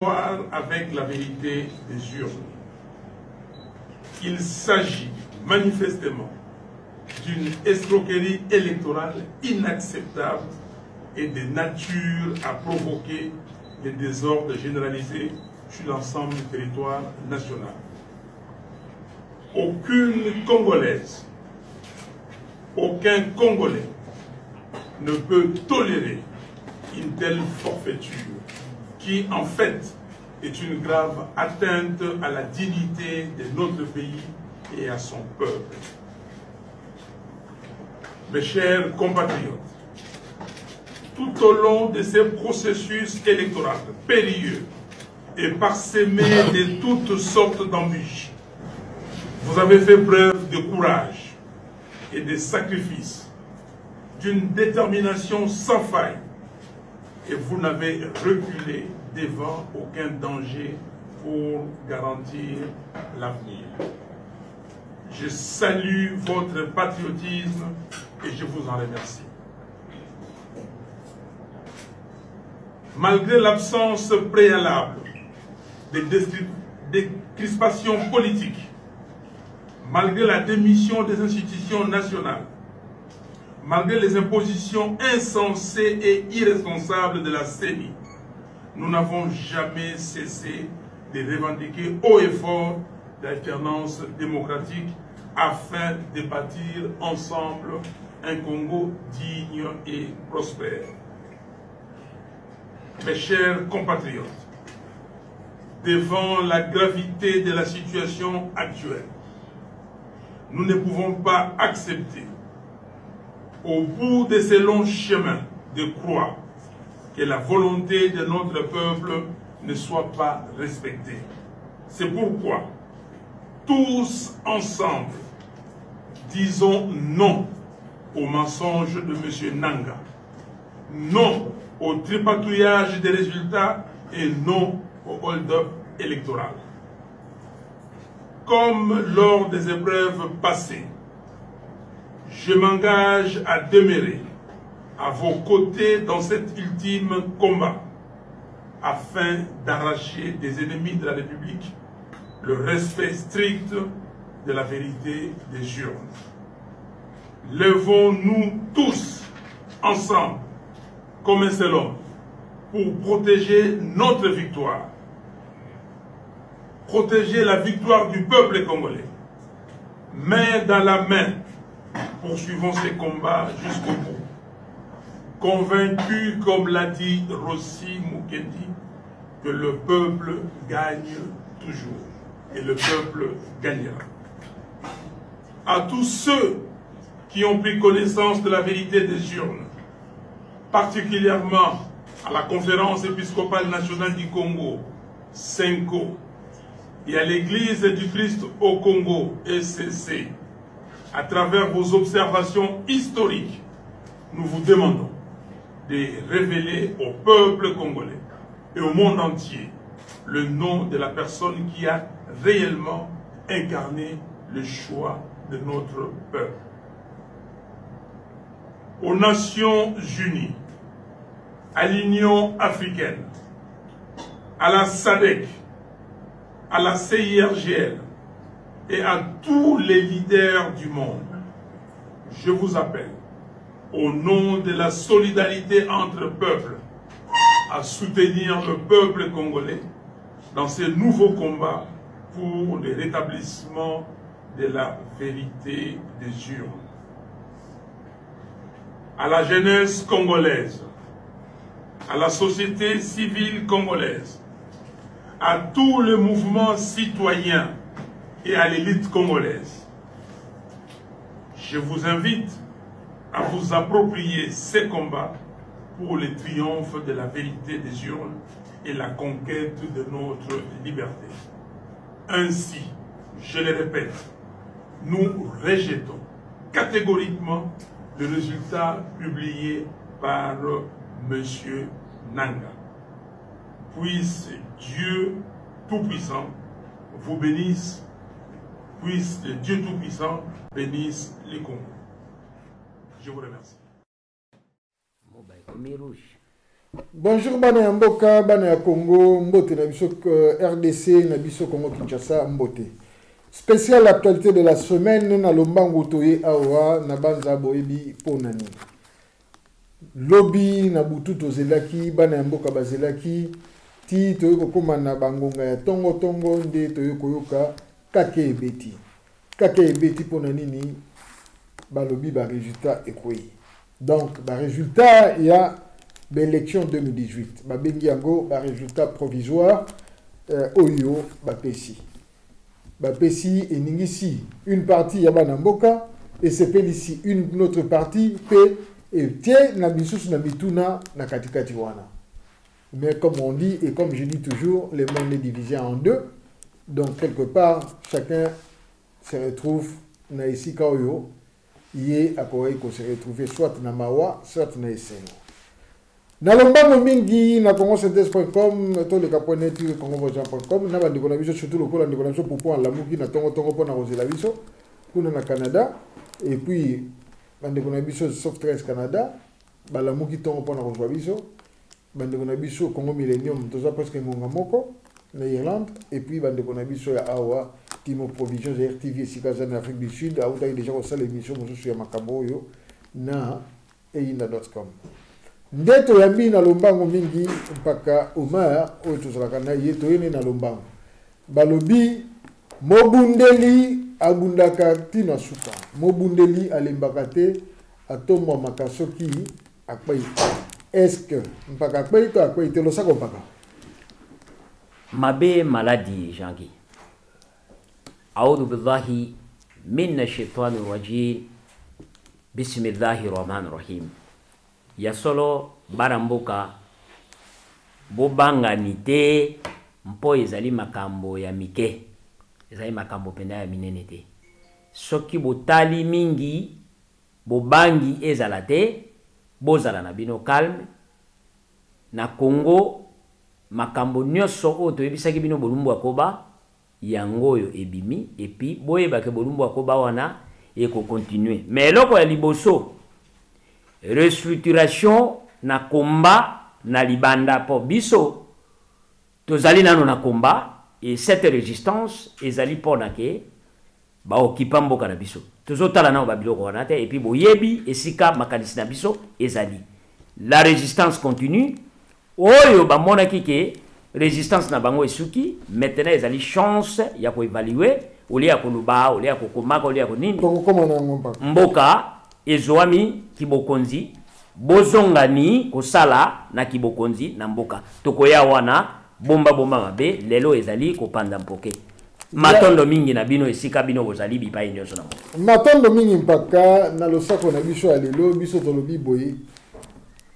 avec la vérité des urnes. Il s'agit manifestement d'une escroquerie électorale inacceptable et de nature à provoquer des désordres généralisés sur l'ensemble du territoire national. Aucune Congolaise, aucun Congolais ne peut tolérer une telle forfaiture qui, en fait, est une grave atteinte à la dignité de notre pays et à son peuple. Mes chers compatriotes, tout au long de ces processus électoraux périlleux et parsemés de toutes sortes d'embûches, vous avez fait preuve de courage et de sacrifice, d'une détermination sans faille, et vous n'avez reculé devant aucun danger pour garantir l'avenir. Je salue votre patriotisme et je vous en remercie. Malgré l'absence préalable des crispations politiques, malgré la démission des institutions nationales, malgré les impositions insensées et irresponsables de la CENI, nous n'avons jamais cessé de revendiquer haut et fort l'alternance démocratique afin de bâtir ensemble un Congo digne et prospère. Mes chers compatriotes, devant la gravité de la situation actuelle, nous ne pouvons pas accepter, au bout de ces longs chemins de croix, que la volonté de notre peuple ne soit pas respectée. C'est pourquoi, tous ensemble, disons non au mensonge de M. Nanga, non au tripatouillage des résultats et non au hold-up électoral. Comme lors des épreuves passées, je m'engage à demeurer à vos côtés dans cet ultime combat afin d'arracher des ennemis de la République le respect strict de la vérité des urnes. Levons-nous tous ensemble comme un seul homme pour protéger notre victoire, protéger la victoire du peuple congolais. Main dans la main, poursuivons ces combats jusqu'au bout. Convaincu, comme l'a dit Rossi Mukendi, que le peuple gagne toujours et le peuple gagnera. À tous ceux qui ont pris connaissance de la vérité des urnes, particulièrement à la Conférence épiscopale nationale du Congo, CENCO, et à l'Église du Christ au Congo, ECC, à travers vos observations historiques, nous vous demandons de révéler au peuple congolais et au monde entier le nom de la personne qui a réellement incarné le choix de notre peuple. Aux Nations Unies, à l'Union africaine, à la SADC, à la CIRGL et à tous les leaders du monde, je vous appelle, au nom de la solidarité entre peuples, à soutenir le peuple congolais dans ces nouveaux combats pour le rétablissement de la vérité des urnes. À la jeunesse congolaise, à la société civile congolaise, à tous les mouvements citoyens et à l'élite congolaise, je vous invite à vous approprier ces combats pour le triomphe de la vérité des urnes et la conquête de notre liberté. Ainsi, je le répète, nous rejetons catégoriquement le résultat publié par M. Nanga. Puisse Dieu Tout-Puissant vous bénisse, puisse le Dieu Tout-Puissant bénisse les Congos. Je vous remercie. Bonjour bana ya mboka bana ya Congo mbote na biso RDC na biso Congo Kinshasa mbote. Spécial actualité de la semaine na lombangu toye awa na banza boyebi ponani. Lobby na butu tozelaki bana ya mboka bazelaki ti toye kokoma na bangonga ya tongo tongo nde toye koyoka kake ebeti. Kake ebeti pona nini balobi ba résultat ekwe. Donc ba résultat ya l'élection 2018 babengi yango ba résultat provisoire oyo bapesi eningisi une partie ya bana mboka et sepeli ici une autre partie pe tie na bisusu na mituna na katikati wana. Mais comme on dit et comme je dis toujours, le monde est divisé en deux. Donc quelque part chacun se retrouve na esika oyo yé akoyi ko se retrouver soit na mawa soit na eseno. Na lombango mingi na congosynthèse.com to le caponet congovojan.com na bandiko na biso surtout le kola ndiko na biso popo en lamuki na tongo tongo pona kozela biso kuna na Canada et puis bandiko na biso Softwares Canada balamuki tongo pona kozwa biso bandiko na biso Congo Millennium toza presque ngonga moko na Irlande et puis bandiko na biso ya awa Timo Provisions RTV sikaza na Afrique du Sud a uta déjà osala émission mosusu ya makambo yo na einda.com. Ndeto yambi na lombango mingi mpaka Omar oyo tozalaka na ye toyene na lombango balobi mobundeli abundaka tina suka mobundeli alembaka te atomba makasoki akpai est-ce que mpaka akpai to akpai te losako mpaka mabe maladi jangi a'udhu billahi minash shaitani rajim bismillahir rahmanir rahim ya solo baramboka bobanga nite mpo ezali makambo ya mike ezali makambo penda ya minene te soki botali mingi bobangi ezala te bozala na bino calme na Congo makambo nyonso oyo toyebisaki bino bolumbu akoba yango oyo ebimi epi boyebake bolumbu akoba wana eko continuer mais eloko ya liboso restructuration na komba na libanda po biso tozali nano na komba et cette résistance ezali pona ke ba okipa mboka na biso tozotala na babiloko wana te et puis boyebi esika makanisi na biso ezali la résistance continue oyo ba mona kike résistance na bango esuki maintenant ezali chance ya ko évaluer oli ya koluba oli ya kokomaka oli ya konini mboka ezwami kibokonzi bozongani kosala na kibokonzi na mboka tokoya wana bomba mabe lelo ezali kopanda mpoke matondo mingi na bino esika bino bozali bipai nyonso na matondo mingi mpaka na losako na biso ya lelo biso tolobi boye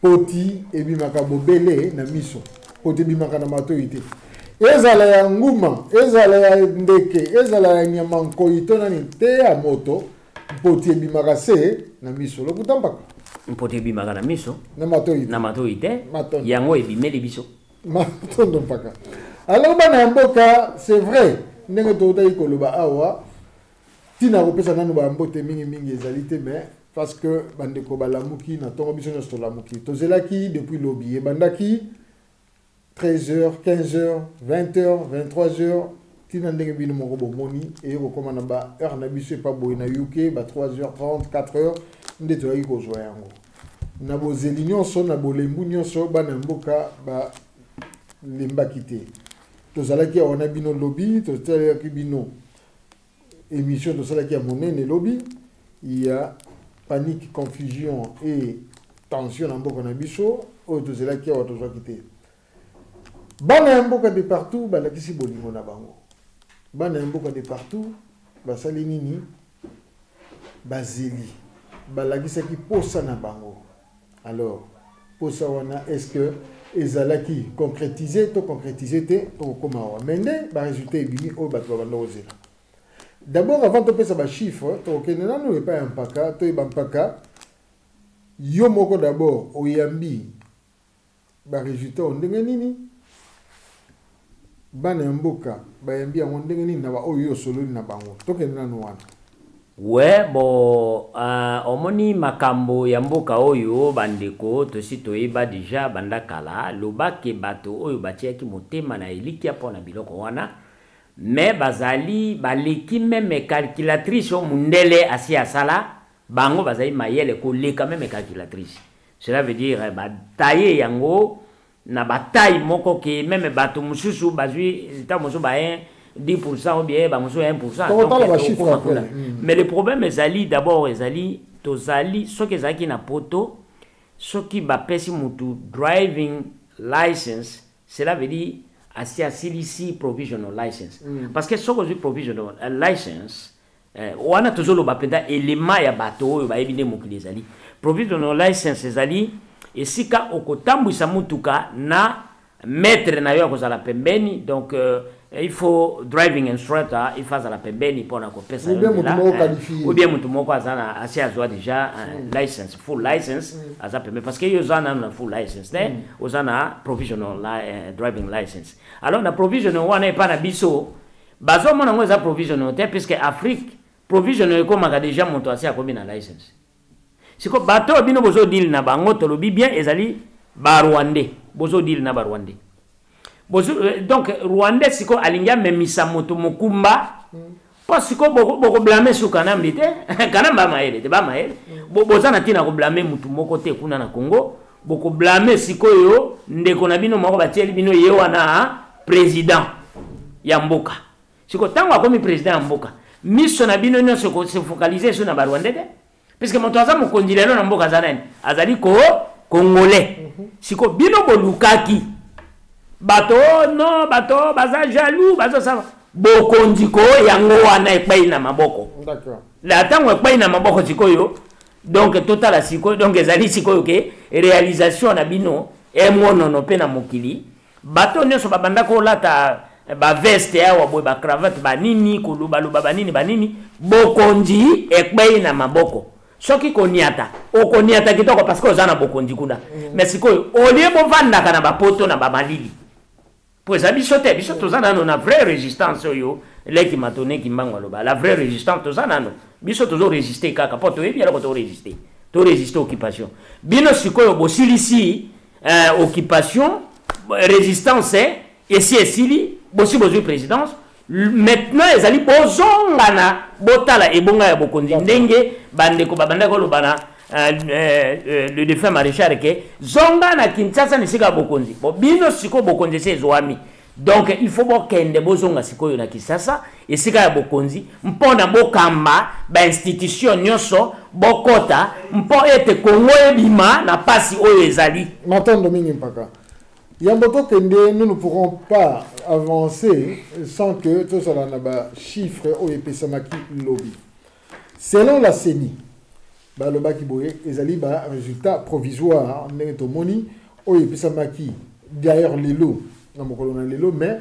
poti ebimaka bobele na miso poti ebimaka na matoi te ezala ya nguma ezala ya ndeke ezala ya nyama nkoi to nani te ya moto poti ebimaka se na miso lokuta mpaka mpoti ebimaka na miso na matoi te yango ebimeli biso matondo mpaka alors bana ya mboka c'est vrai ndenge totaki koloba awa tina kopesa nano bambote mingi ezali te mais parce que bandeko balamuki na ntongo biso nyonso tolamuki tozelaki depuis lobi ebandaki 13h 15h 20h 23h tina ndenge bino moko bomoni eye kokoma na ba heure na biso epa boye na UK ba 3h30 4h nde toyaki kozwa yango na bozeli nyonso na bolembu nyonso bana mboka ba lembaki te tozalaki awa na bino lobi tozalaki bino émission tozalaki ya monene lobi il y a panique confusion et tension na mboka na biso oyo tozalaki awa tozwaki te bana ya mboka de partout balakisi bolingo na bango bana ya mboka de partout basali nini bazeli balakisaki posa na bango alors posa wana est-ce que ezalaki concrétisé to concrétisé te tokokoma awa mais nde barésultat ebimi oyo bato babanda kozela d'abord avant topesa bachiffre tokokende nano epai ya mpaka toyeba mpaka yo moko d'abord oyambi barésultat o ndenge nini bana ya mboka bayambi yango ndenge nini na baoyo yo osololi na bango tokende nano wana Ouais, bon, omoni makambo ya mboka oyo bandeko tosi toyeba déjà bandakala lobake bato oyo batiaki motema na elikia pona biloko wana mais bazali baleki même calculatrice o mundele asi asala bango bazali mayele koleka même calculatrice. Cela veut dire bataille yango na bataille moko ke même bato mususu bazui ta mususu ba 10% ou bien 1%. Mais le problème est d'abord tozali ce que zaki na poto ce qui va pesi mutu driving license, cela veut dire ici provisional license parce que ce que provisional license wana tozolo bapenda élément ya bato ba ebine mokili ezali provisional license ezali esika okotambwisa mutuka na maître na yo akozala pembeni donc il faut driving instructor il fasse la pembeni pour na kopesa ou bien mutu moko azana asi azwa déjà license full license aza pembeni parce que yo zana na full license ne ozana provisional driving license alors na provisional wana epa na biso bazo mona ngo za provisional te puisque Afrique provisional ko maka déjà moto asi akomi na license siko bato bino bozo deal na bango tolobi bien ezali ba Rwandais bozo deal na ba Rwandais. Donc Rwandais siko alingia memisa moto mokumba parce que boko blâmer sur kanambi te kanamba maele te ba maele boza na tina ko blâmer mutu moko te kuna na Congo boko blâmer siko yo ndeko na bino moko batieli bino ye wana président ya mboka siko tango akomi président ya mboka miso na bino nyonso ko se focaliser sur na ba Rwandais te puisque moto aza mokonzi lelo na mboka zanani azali ko congolais siko bino bolukaki bato no bato baza jaloux bazo ça bokonzi ko yango wana epai na maboko d'accord la tango epai na maboko sikoyo donc total sikoyo donc ezali sikoyo ke réalisation na bino emonono pe na mokili bato nyonso babanda ko lata ba veste awa boy ba cravate ba nini koluba luba ba nini bokonzi epai na maboko soki koniata okoniata kitoko parce que ozana bokonzi kuna mais sikoyo olie bo vanda kana ba poto na ba malili pues abisote bisoto zana no na vraie résistance yo leki matone kimbango loba la vraie résistance to zana no bisoto zo résister kaka poto ebi ala ko to résister occupation bino sikoyo bosilisi occupation résistance et si esili bosi bozu présidence maintenant ezali bozongana botala ebonga ya bokonzi ndenge bandeko babanda ko lobana le défunt maréchal ke zonga na Kinshasa nisika bokonzi bo bino siko bokonzi se zoami donc il faut bokende bozonga siko yo na Kinshasa esika ya bokonzi mpona bokamba ba institution nyonso bokota mpo ete Congo ebima na pasi oyo ezali Matondo mingi mpaka Yamboto kende nous ne pourrons pas avancer sans que tout ça na ba chiffre o epesamaki lobby selon la CENI balobaki boye ezali ba résultat provisoire ndenge tomoni oyo epesamaki d'ailleurs lelo na mokolo na lelo mais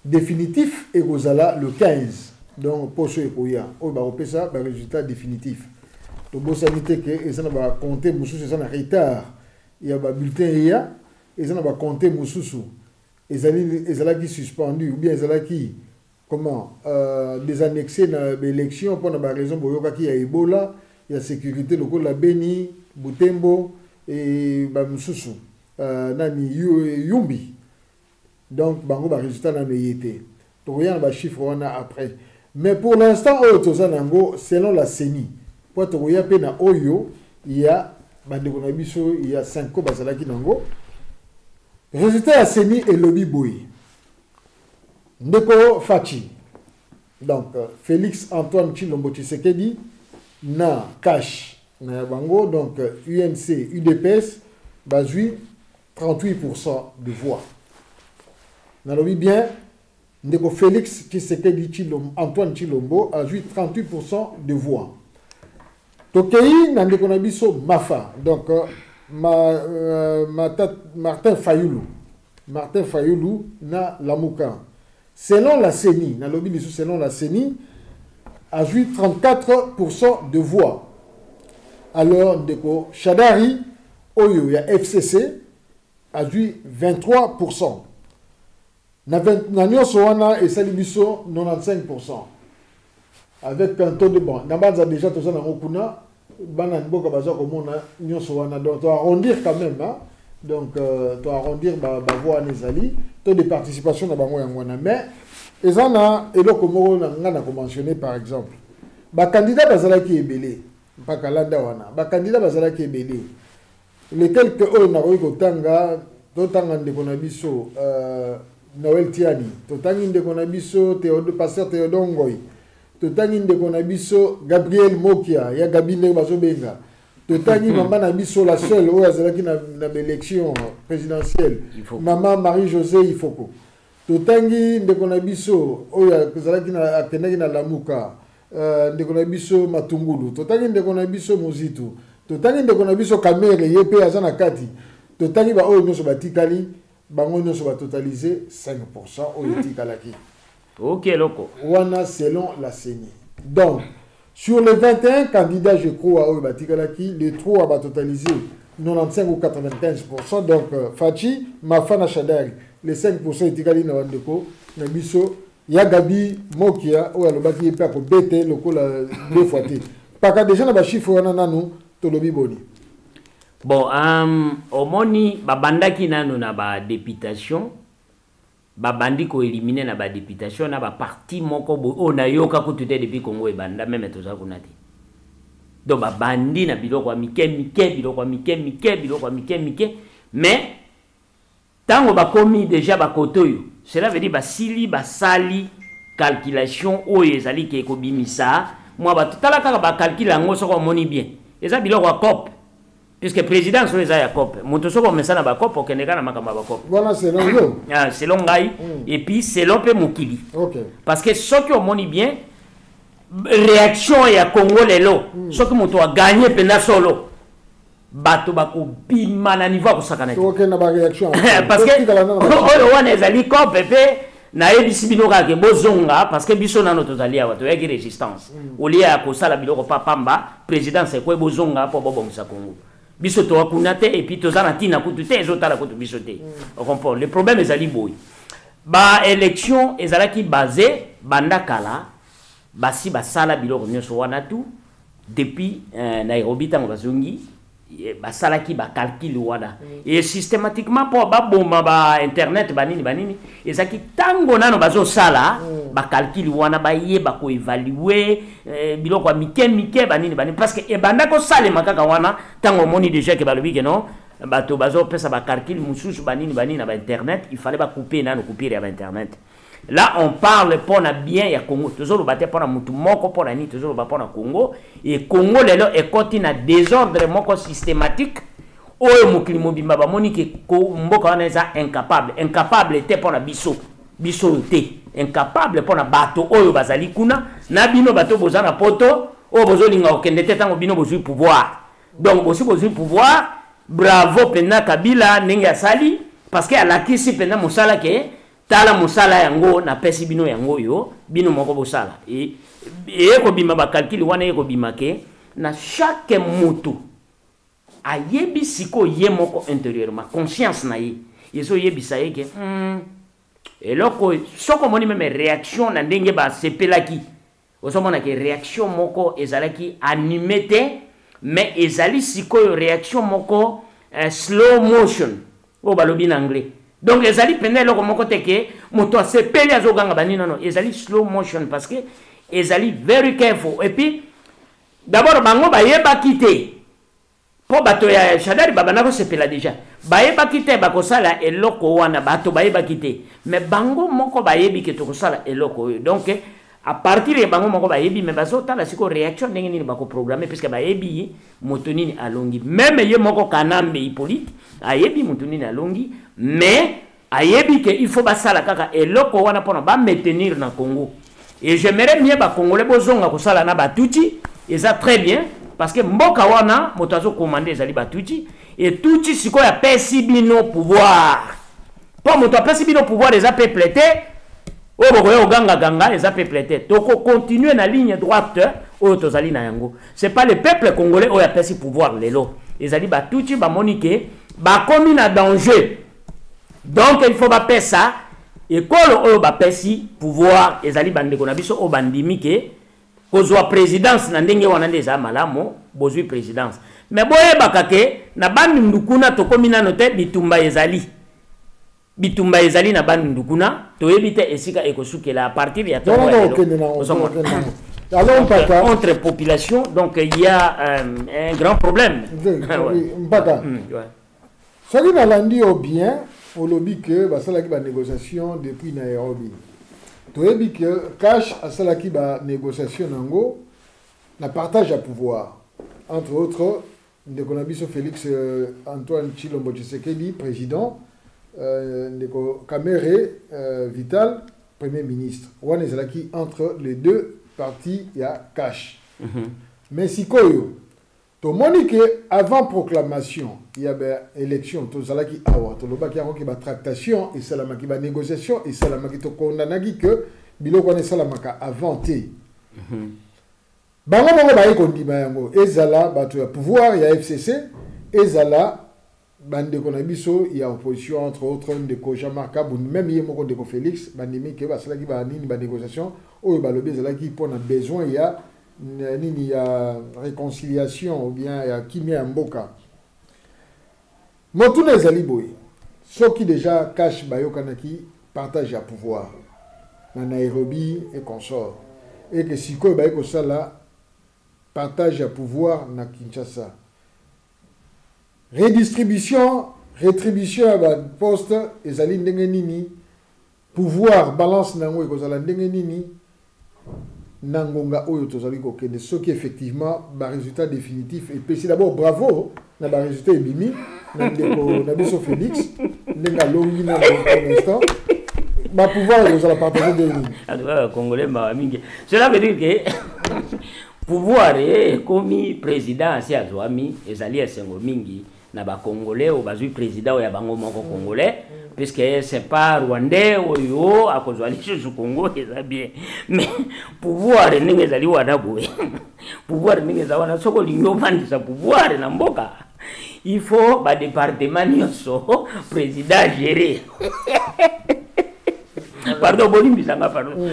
définitif ekozala le 15 donc poso ekoya oyo bakopesa ba résultat définitif tobosani te ke eza na ba compter mosusu eza na retard ya ba bulletin eya eza na ba compter mosusu ezalaki suspendu ou bien ezalaki comment désannexé na élection pour na ba raison boyokaki ya Ebola ya sécurité locale la Beni Butembo et ba mususu nani Yumbi donc bango ba résultat na yete to rien ba chiffre wana après mais pour l'instant oyo tozanango selon la CENI po to ya pe na oyo ya bandeko na biso ya 5 ko bazalaki nango résultat ya CENI et lobby boy ndeko Fachi donc Félix Antoine Tshilombo Tshisekedi na cash na bango donc UNC UDPS bazui 38% de voix na lobby bien ndeko Félix Tshisekedi Tshilombo Antoine Tshilombo a eu 38% de voix tokei na ndeko na biso Mafa donc Martin Fayulu na Lamuka selon la CENI na lobby biso selon la CENI a eu 34% de voix. Alors, Ndeko Shadari, Oyo, ya FCC, a eu 23%. Na Nyon Sowana et Salibiso, 95%. avec un taux de bon. Nabanza déjà tout ça dans Okuna, Banan Boka Baza comme on a Nyonsowana, donc tu vas arrondir quand même, hein. Donc tu vas arrondir Bavoa Nezali, taux de participation dans Bango Yangwana. Mais, et ça, et là, comme on a mentionné par exemple, le candidat Bazala qui est belé, pas Kalanda Wana, le candidat Bazala qui est belé, les quelques heures n'a pas Tanga, Totanga de Konabiso, Noël Tiani, Totangin de Konabiso, Pasteur Théodore Ngoy, Totangin de Konabiso, Gabriel Mokia, ya Gabine Bazobenga, Totangin Maman Nabiso, la seule, où elle a l'élection présidentielle, Maman Marie-José Ifoko. Totangin de Konabiso, où elle a Lamuka, de Konabiso Matungulu, Totangin de Konabiso Mozitu, Totangin de Konabiso Kamere, Yepe Azana Kati, Totangin ba Oyo Noso Batikali, Bango Noso va totaliser 5% au Itikalaki. Ok, loco. Wana selon la CENI. Donc, sur les 21 candidats, je crois, au Batikalaki, les 3 va totaliser 95 ou 95%. Donc, Fachi, Mafana Chadari, les 5% Itikali Nawandeko, Nabiso, Yagabi, Mokia, ou Alobaki, et Pako, BT, le coup, la 2 fois. Parce que déjà, on a chiffre, on a nous, Tolobi Boni. Bon, au moni, babandaki nano na ba députation, babandi ko éliminer na ba députation, na ba parti moko bo, on a yoka ko tute depuis Congo et banda, même tout ça qu'on a dit. Donc babandi na biloko mike, biloko mike, mais tango ba komi déjà ba kotoyo, cela veut dire ba sili, ba sali, calculation, oye zali ke ko bimisa, moi ba tutala kaka ba calcul ngo soko moni bien. Eza biloko a cop. Puisque le président sur les AYACOP, Montoso comme ça na bakop au Kenega na makamba bakop. Voilà, c'est long. Ah, c'est long gaï et puis c'est long pe mokili. OK. Parce que ceux qui ont moni bien réaction ya Congo lelo, ceux qui monto a gagné pena solo. Bato bako bima na niveau ko sakana. OK na ba réaction. Parce que on wana ezali cop pepe na ebisi bino ka ke bozonga parce que biso na notre ali awa to ya résistance. Olia ko sala biloko pa pamba, président c'est quoi bozonga po bobongisa Congo. Biso to akunate et puis to zana tina kutute ezotala kutu bisote. On comprend. Le problème est ali boy. Ba élection ezalaki basé banda kala basi basala biloko nyonso wana tout depuis Nairobi tango bazongi basalaki ba calcul wana et systématiquement pour ba bomba ba internet banini ezaki tango nano bazo sala ba calcul wana ba yeba ko évaluer biloko mike banini parce que ebanda ko sale makaka wana tango moni déjà que balobi que non bato bazo pesa ba calcul mususu banini na ba internet il fallait ba couper nano couper ya ba internet. Là, on parle pour na bien ya Congo. Toujours le bâté pour na mutu moko pour na ni toujours le bâté pour na Congo. Et Congo lelo est côté na désordre moko systématique. Oyo mokili mobimba ba moni ke mboka wana eza incapable était pour na biso te incapable pour na bato oyo bazali kuna na bino bato bozana poto o bozolinga okende te tango bino bozui pouvoir. Donc aussi bozui pouvoir. Bravo pena Kabila ndenge asali parce que alakisi pena mosala ke tala musala yango na pesi bino yango yo bino moko bosala et ko bima ba calcul wana ko bima ke na chaque mutu ayebi siko ye moko intérieurement conscience na ye yeso yebi sa ye ke et loko soko moni même réaction na ndenge ba sepelaki osomona ke réaction moko ezalaki animé mais ezali siko réaction moko slow motion o balobi na anglais. Donc les ali pendant le comment côté que moto se peli azoganga bani non les ali slow motion parce que les ali very careful et puis d'abord bango ba yeba quitter po bato ya Chadari babana ko se pela déjà ba yeba quitter ba ko sala eloko wana bato ba yeba quitter mais bango moko ba yebi ke to ko sala eloko donc à partir de bango moko ba yebi mais bazota la siko réaction ndenge nini ba ko programmer puisque ba yebi moto nini alongi même ye moko kanambe Hippolyte ayebi moto nini alongi mais ayebi que il faut basala kaka eloko wana pona ba maintenir na Congo et j'aimerais bien ba congolais bozonga ko sala na batuti et ça très bien parce que mboka wana moto azo commander ezali batuti et tuti siko ya pesi bino pouvoir po moto apesi bino pouvoir eza peuple te o boko yo ganga eza peuple te to ko continuer na ligne droite o tozali na yango c'est pas le peuple congolais o ya pesi pouvoir lelo ezali batuti ba monique ba komi na danger. Donc il faut pas ça et quand on va pesi pouvoir ezali bande ko na biso o bandimi ke kozwa présidence na ndenge wana ndeza malamo bozwi présidence mais boye bakake na bandi ndukuna tokomi nano te bitumba ezali na bandi ndukuna toyebi te esika ekosukela à partir ya entre population donc il y a un grand problème mpaka soki nalandi yo bien olobi ke basalaki ba négociation depuis Nairobi toyebi que Cash asalaki ba négociation nango na partage à pouvoir entre autres ndeko na biso Félix Antoine Tshilombo Tshisekedi président ndeko Kamere Vital premier ministre wana ezalaki entre les deux partis ya Cash mais sikoyo tomoni ke avant proclamation il y a élection tozalaki awa tolobaki yango ke ba tractation et salamaki ba négociation et salamaki to kondanaki que biloko wana salamaka avant te bango bango baye kondima yango ezala bato ya pouvoir ya FCC ezala bandeko na biso ya opposition entre autres ndeko Jean-Marc Kabund même ye moko ndeko Félix bandimi ke basalaki ba nini ba négociation oyo balobi ezalaki mpona besoin ya nini ya réconciliation ou bien ya kimia mboka motuna ezali boye soki déjà Cash bayokanaki partage ya pouvoir na Nairobi et consort et que sikoyo baye kosala partage ya pouvoir na Kinshasa rétribution ya ba poste ezali ndenge nini pouvoir balance nango ekozala ndenge nini nangonga oyo tozali kokende soki effectivement ba résultat définitif et puis d'abord bravo na ba résultat ebimi na ndeko na biso Félix ndenga longi na l'instant ba pouvoir ekozala partager de nini congolais ma mingi cela veut dire que pouvoir komi président si azwami ezali esengo mingi na ba congolais o bazui président ya bango moko congolais puisque c'est pas rwandais oyo akozwali sous Congo eza bien mais pouvoir ndenge ezali wana boye pouvoir ndenge ezali wana soko lingo bandisa pouvoir na mboka il faut ba département nyonso président gérer pardon bolimbisanga pardon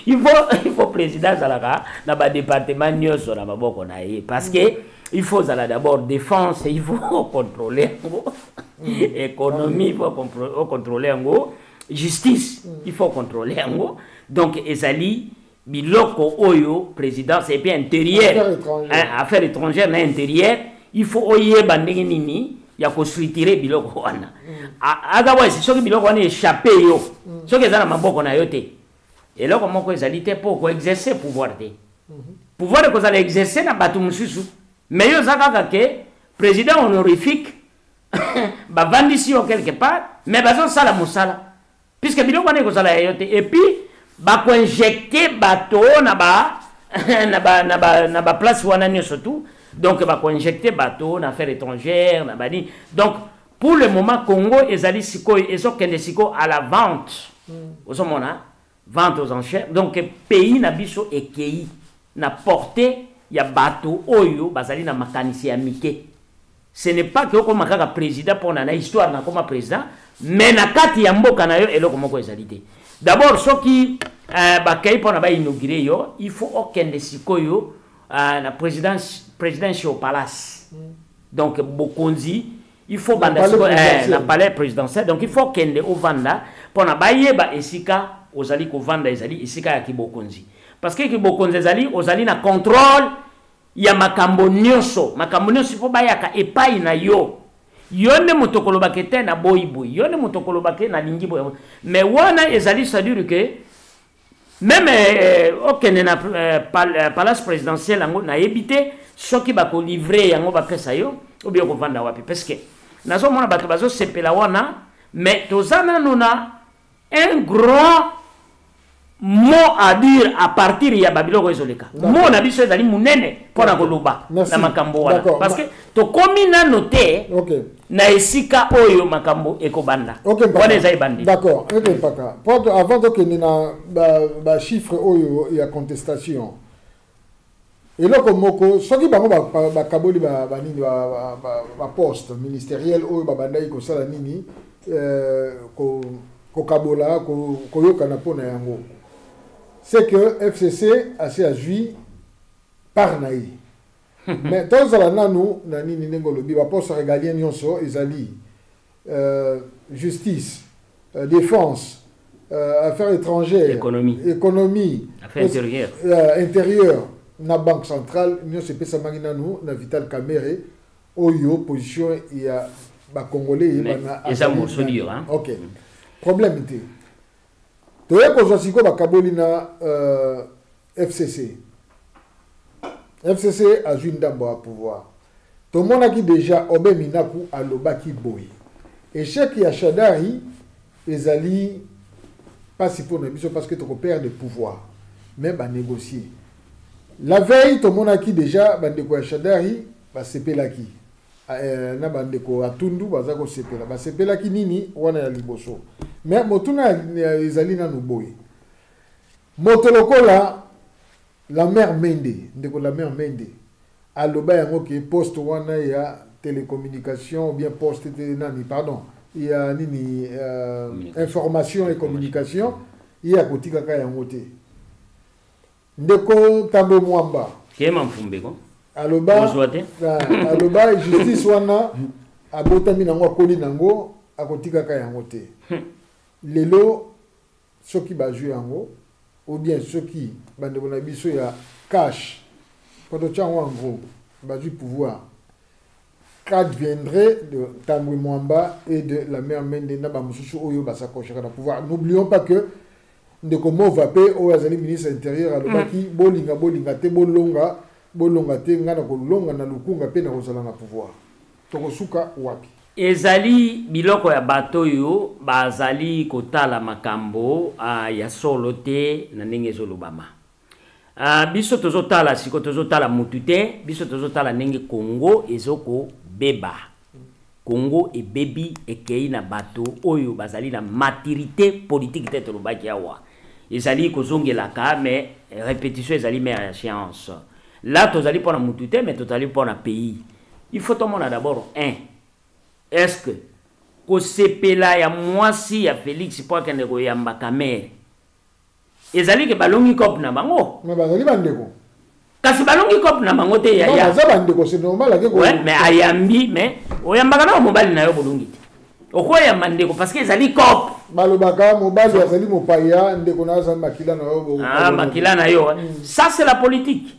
il faut président zalaka na ba département nyonso na maboko na ye parce que il faut d'abord défense, il faut contrôler économie, il faut contrôler justice, il faut contrôler donc ezali biloko oyo présidence et puis intérieur affaires étrangères na intérieur il faut oyeba ndenge nini ya ko retirer biloko wana agawa soki biloko wana échapper yo soki ezana maboko na yo te eloko moko ezali te pour ko exercer pouvoir te pouvoir ko zala exercer na batu mususu mais yo zakaka ke président honorifique ba vandisi yo quelque part mais bazo sala musala puisque biloko wana ko zala yo te et puis ba ko injecter bato na ba na ba place wana ni surtout donc ba ko injecter bato na affaires étrangères na bani donc pour le moment Congo ezali siko ezokende siko à la vente osomona vente aux enchères donc pays na biso ekei na portée ya bato oyo bazali na makanisi ya mike ce n'est pas que comme makaka président pour na histoire na comme président mais na kati ya mboka na yo eloko moko ezali te d'abord soki bakay pour na ba inaugurer yo il faut okende sikoyo na présidence au palace donc bokonzi il faut banda na palais présidentiel donc il faut kende au vanda pour na ba yeba esika ozali ko vanda ezali esika ya kibokonzi parce que kibokonzi ezali ozali na contrôle ya makambo nyonso faut bayaka epai na yo yone motokolo bakete na boyiboy yone motokolo bakete na lingi boy mais wana ezali c'est-à-dire que même okene na palace présidentiel yango na ebité soki bako livrer yango ba pesa yo ou bien ko vanda wapi parce que nazo mona bato bazo sepela wana mais tozana nona un grand mot à dire à partir ya babiloko ezoleka mot na biso ezali munene pona koloba na makambo wana parce que to komi na noté na esika oyo makambo ekobanda wana ezali bandi d'accord paka avant que na ba chiffre oyo ya contestation eloko moko soki bango bakaboli banini ba poste ministériel oyo babandaki kosala nini kokabola koyokana mpona yango c'est que FCC a séjoui par naï. Mais dans la nanu nani ninengolobi va poste régalien nyonso ezali justice, défense, affaires étrangères, économie, affaires intérieures, intérieure, na banque centrale, nous se pesa magina nous na Vital Kamerhe, oyo position il y a ba congolais et ça morceau dur hein. OK. Problème était. Toye ko siko ba kaboli na FCC. FCC a joué ndambo à pouvoir. Tout le monde a qui déjà Obe Minaku a lobaki boy. Et chaque Yachadari les alliés pas si pour nous parce que tu perd de pouvoir. Même à négocier. La veille, tout le monde a qui déjà bandeko Yachadari va sepelaki. Na bandeko Atundu bazako sepela. Ba sepelaki nini wana ya liboso. Mais motuna les alliés na nuboy. Motolokola la mère Mende, la mère Mende, à l'oba yango qui poste wana ya télécommunication ou bien poste nani pardon, il y a nini information et communication, il y a côté kaka yango te. Ndeko Tambe Mwamba. Kema mfumbe ko. À l'oba justice wana abotami nango akoli nango akoti kaka yango te. Lelo soki ba jouer yango ou bien ceux qui bandeko na biso ya cash quand tu as en gros bah du pouvoir qu'adviendrait de Tambwe Mwamba et de la mère Mende na ba mususu oyo ba sakoshaka na pouvoir. N'oublions pas que ndeko Movapé o azali ministre intérieur alobaki bolinga te bolonga te ngana ko longa na lukunga pe na kozala na pouvoir tokosuka wapi ezali biloko ya bato yo bazali kotala makambo ya solo te na ndenge ezolobama. Biso tozotala siko tozotala mutu te, biso tozotala ndenge Congo ezoko beba. Congo ebebi ekei na bato oyo bazali na maturité politique te tolobaki awa. Ezali kozongelaka mais répétition ezali mais science. Là tozali pona mutu te mais tozali pona pays. Il faut tout monde d'abord est-ce que ko sepela ya mwasi ya Félix po akende ko yamba Kamerhe ezali ke balongi kop na bango mais bazali bandeko kasi balongi kop na bango te ya ya za bandeko c'est normal ke ko ouais mais ayambi mais oyamba kana mobali na yo bolongi te okoya mandeko parce que ezali kop balobaka mobali azali mopaya ndeko na za makila na yo makila na yo ça c'est la politique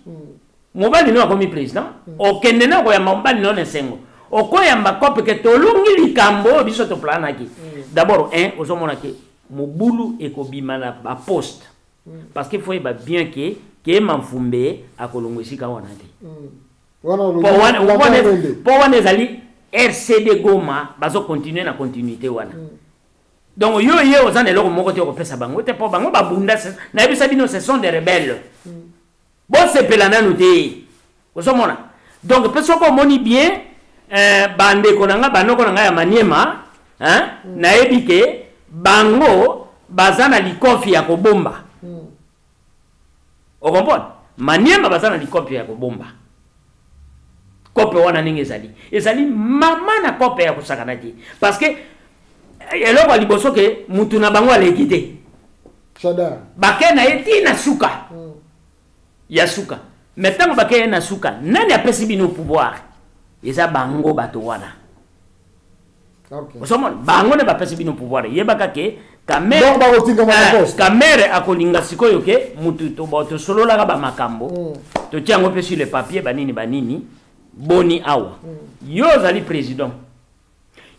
mobali no akomi président okende na ko ya mobali no nesengo okoyamba kope ke tolungi likambo biso to planaki d'abord ozomona ke mobulu ekobima na ba poste parce qu'il faut ba bien que Mamfumbe akolongo esika wana te po wana ezali RCD Goma bazo continuer na continuité wana donc yo ozana eloko moko te okopesa bango te po bango babunda na yebisa bino ce sont des rebelles bo sepela nanu te ozomona donc peso ko moni bien bande konanga banoko nanga ya Maniema na ebike bango bazana likofi ya kobomba o comprendre Maniema bazana likofi ya kobomba kope wana ninge ezali mama na kope ya kusakana ti parce que eloko liboso ke mutu na bango alekite chada bakena eti na suka ya suka maintenant bakena na suka nani apesi bino pouvoir eza bango bato wana. Okay. Osomon bango ne bapesi bino pouvoir. Yebaka ke Kamerhe akolinga sikoyo ke mutu to boto solo la ba makambo. To tiango pe sur le papier banini boni awa. Yo zali président.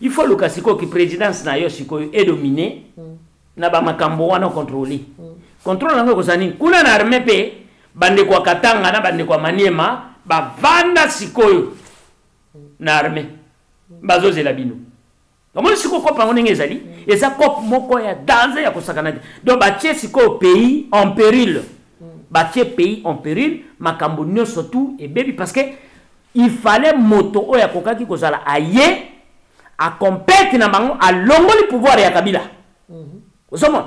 Il faut le kasiko ki présidence na yo sikoyo est dominé na ba makambo wana contrôler. Contrôle nango kozani kuna na armée pe bande kwa Katanga na bande kwa Maniema ba vanda sikoyo na armée bazoze la bino donc siko ko pango ndenge ezali eza kop moko ya danger ya kosakana donc batie siko pays en péril batie pays en péril makambo nyonso tout et baby parce que il fallait moto oya kokaki kozala aye a compète na bango a longoli pouvoir ya Kabila osomon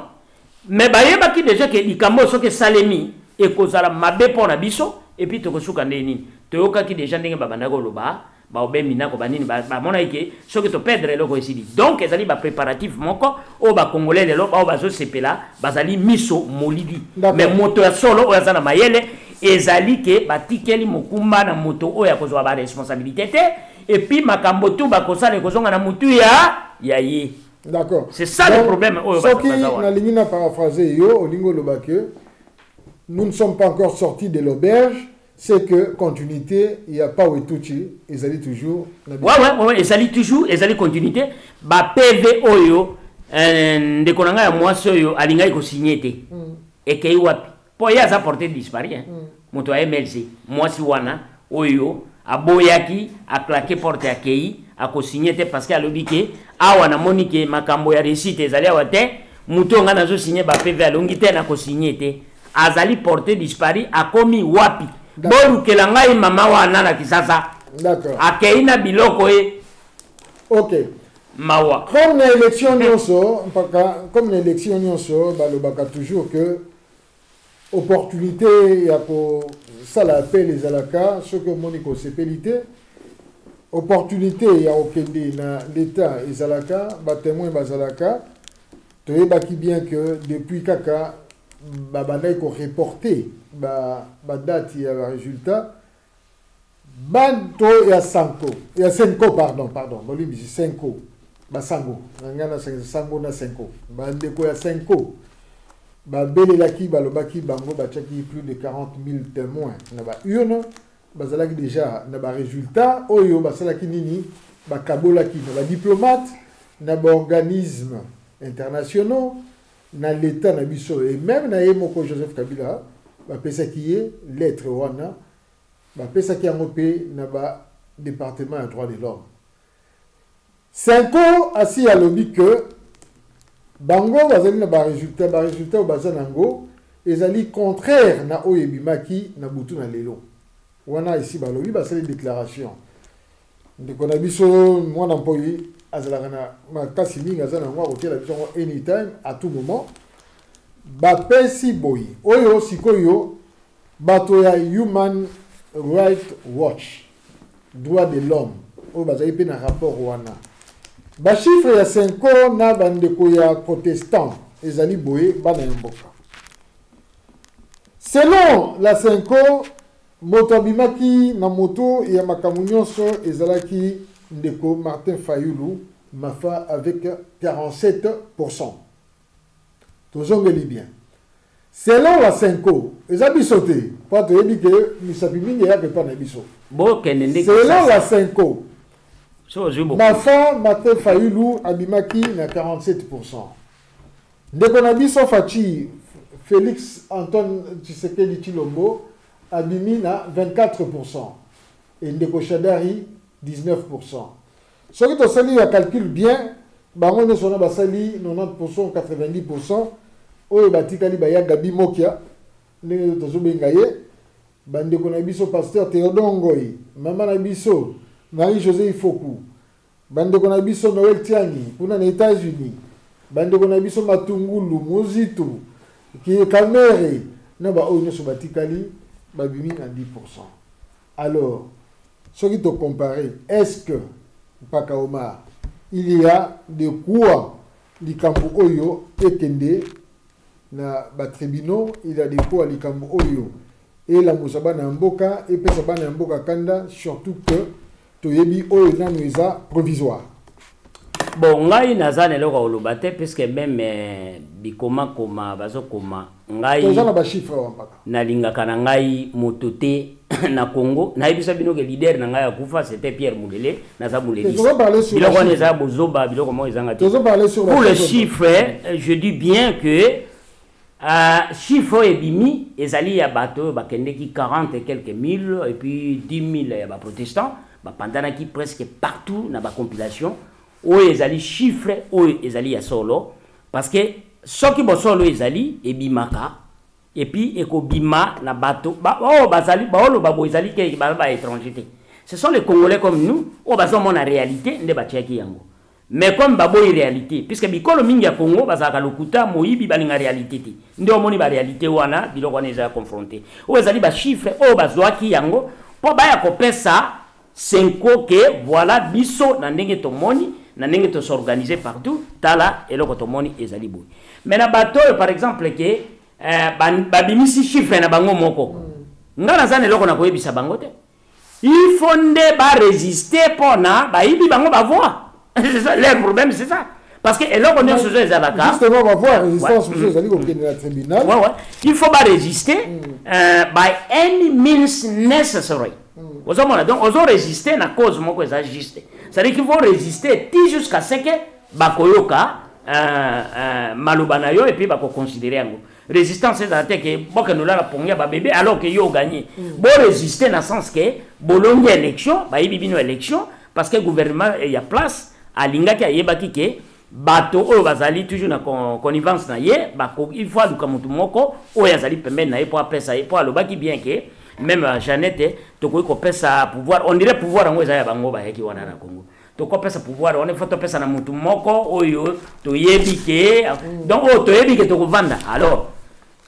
mais bayebaki déjà que likambo soki salemi e kozala mabe pona biso et puis tokosuka ndeni toyokaki déjà ndenge babanda koloba baobembi ndako banini bamona eke soki toperdre eloko esili donc ezali bapréparatif moko oyo bacongolais lelo bao bazosepela bazali miso molili mais moto ya solo oyo aza na mayele ezali ke batikeli mokumba na moto oyo akozwa baresponsabilité te epuis makambo tu bakosala ekozonga na motu ya ye. D'accord. C'est ça le problème. Soki nalingi na paraphraser yo olingo lobake nous ne sommes pas encore sortis de l'auberge. C'est que continuité, il n'y a pas Wetuchi, ils allaient toujours. Ouais, ils allaient toujours, ils allaient continuité. Bah, PV Oyo, de Konanga et moi, Soyo, Alinga ko signé. Et qu'il y a pour y a porté disparu. Moto MLC, moi si wana, Oyo, a Boyaki, a claqué porte à Kei, a ko signé parce qu'à l'obike, a wana monique, makambo ya récite, ils allaient à te, Mouton a nazo signé, bah, PV à longité, n'a ko signé. Azali porté disparu, a commis wapi. Bon, que la ngai mama wana na kisasa. D'accord. Akeina biloko e. Ok. Mawa. Comme l'élection nyonso, comme l'élection nyonso, balobaka toujours que opportunité ya ko ça l'appelle les alaka, ce que moniko sepelité. Opportunité ya okende na l'état ezalaka, ba témoin bazalaka. Toyebaki bien que depuis kaka babandai ko reporter ba date ya ba résultat banto ya sanko ya senko pardon bolibi senko ba sango ngana sango na senko bande ko ya senko ba belelaki balobaki bango bachaki plus de 40 000 témoins na ba urne bazalaki déjà na ba résultat oyo basalaki nini ba kabolaki na ba diplomate na ba organisme internationaux na l'état na biso et même na yemoko Joseph Kabila ba pesa qui est lettre wana ba pesa qui yango pe na ba département des droits de l'homme. Cinco asi ya lobi que bango bazali na ba résultat au bazanango ezali contraire na oyebimaki na butu na lelo. Wana ici ba lobi ba sali déclaration. Ndeko na biso mwana mpoyi azalaka na makasi mingi aza nango akotiela biso yango anytime à tout moment bapesi boyi oyo sikoyo bato ya Human Rights Watch droit de l'homme oyo bazali mpe na rapport wana bachiffre ya 5 na bandeko ya protestant ezali boye bana ya mboka selon la 5 moto abimaki na moto ya makambo nyonso ezalaki ndeko Martin Fayulu Mafa avec 47%. Tozongeli bien. Selon la 5, les abisotés, pas de dire que nous savons ya que pas nabiso. Selon la 5, Mafa Martin Fayulu abimaki na 47%. Ndeko nabiso Fachi Félix Antoine Tshisekedi Chilombo abimi na 24%. Et ndeko Shadari 19%. Ce qui est sali, calcule bien, bango ne sona basali 90%, 90%. Oyo batikali baya Gabi Mokia, ne tozobengaye, bande konabiso pasteur Théodore Ngoyi, maman nabiso Marie-José Ifoku, bande konabiso Noël Tiani, pour les États-Unis, bande konabiso Matungulu, Mozitu, qui est Kamere, na ba oyo so batikali babimi na 10%. Alors, ce qui te compare, est-ce que, Paka Omar, il y a de quoi Likambo Oyo ekende na batribino, il y a de quoi Likambo Oyo et la Moussaba Namboka et Pesaba Namboka Kanda, surtout que Toyebi Oyo Nanueza provisoire. Bon, ngai nazane loko olobate puisque même bikoma koma bazo koma ngai tozana ba chiffre wampaka nalingaka na ngai motote na Congo na yebisa bino ke leader na ngai akufa c'était Pierre Moulele na za Moulele biloko neza bozoba biloko mo ezanga te pour le chiffre je dis bien que chiffre ebimi ezali ya bato bakendeki 40 et quelques mille et puis 10 000 ya ba protestants ba pendant qui presque partout na ba compilation oyo ezali chiffre oyo ezali ya solo parce que soki bo solo ezali ebimaka et puis ekobima na bato oh bazali baolo babo ezali ke ba étranger. Ce sont les Congolais comme nous o bazomona na réalité nde batiaki yango mais comme babo réalité puisque bikolo mingi ya Congo bazaka lokuta moyibi balinga réalité te nde omoni ba réalité wana biloko wana eza confronté o ezali ba chiffre o bazwaki yango po baya kopesa senko que voilà biso na ndenge tomoni na ndenge to s'organiser partout tala eloko tomoni ezali boy. Mais na bato par exemple que babimisi chiffre na bango moko ngana zane eloko na koyebisa bango te. Il faut ne résister pour na ba ibi bango ba voir. C'est ça le problème, c'est ça. Parce que eloko ne se les alaka. Justement, on va voir résistance pour les alliés au tribunal. Ouais. Il faut pas résister by any means necessary. Donc, on résister na cause moko za juste. C'est-à-dire qu'il faut résister jusqu'à ce que bakoyoka malobana yo et puis bako considérer yango. Résistance c'est à dire que boka nous la pongia ba bébé alors que yo gagné. Bon résister dans sens que bolongi élection, ba ibino élection parce que gouvernement il y a place à lingaki ayebaki que bato oyo bazali toujours na connivence na ye bako il faut luka mutu moko oyo azali pembeni na ye po apesa ye po alobaki bien que même Jeannette tokoki kopesa pouvoir on dirait pouvoir yango eza ya bango bayaki wana na Congo tokopesa pouvoir on faut topesa na mutu moko oyo toyebi ke donc oyo toyebi ke tokovanda alors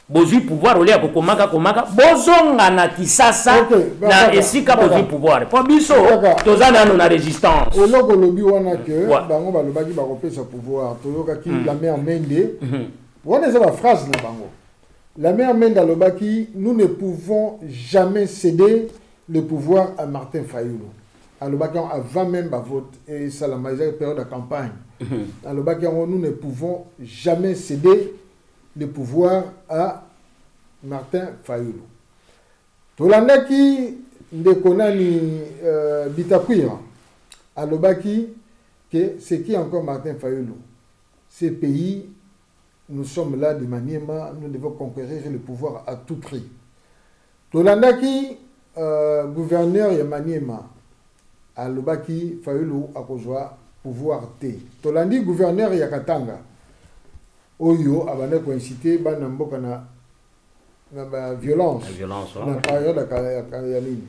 bozui pouvoir olia kokomaka bozonga na kisasa na esika bozui pouvoir po biso toza nano na résistance oloko lobi wana ke bango balobaki bakopesa pouvoir toyokaki la mère Mende wana eza ba phrase na bango. La mère Mende alobaki nous ne pouvons jamais céder le pouvoir à Martin Fayulu. Alobaki avant même ba vote et ça la majeure période de campagne. Alobaki nous ne pouvons jamais céder le pouvoir à Martin Fayulu. Tolandaki ndekonani Bitakwira alobaki que ce qui est encore Martin Fayulu, ces pays, nous sommes là de Maniema, nous devons conquérir le pouvoir à tout prix. Tolandaki gouverneur ya Maniema alobaki Fayulu akozwa pouvoir te. Tolandi gouverneur ya Katanga oyo abana ko inciter bana mboka na violence na période ya nini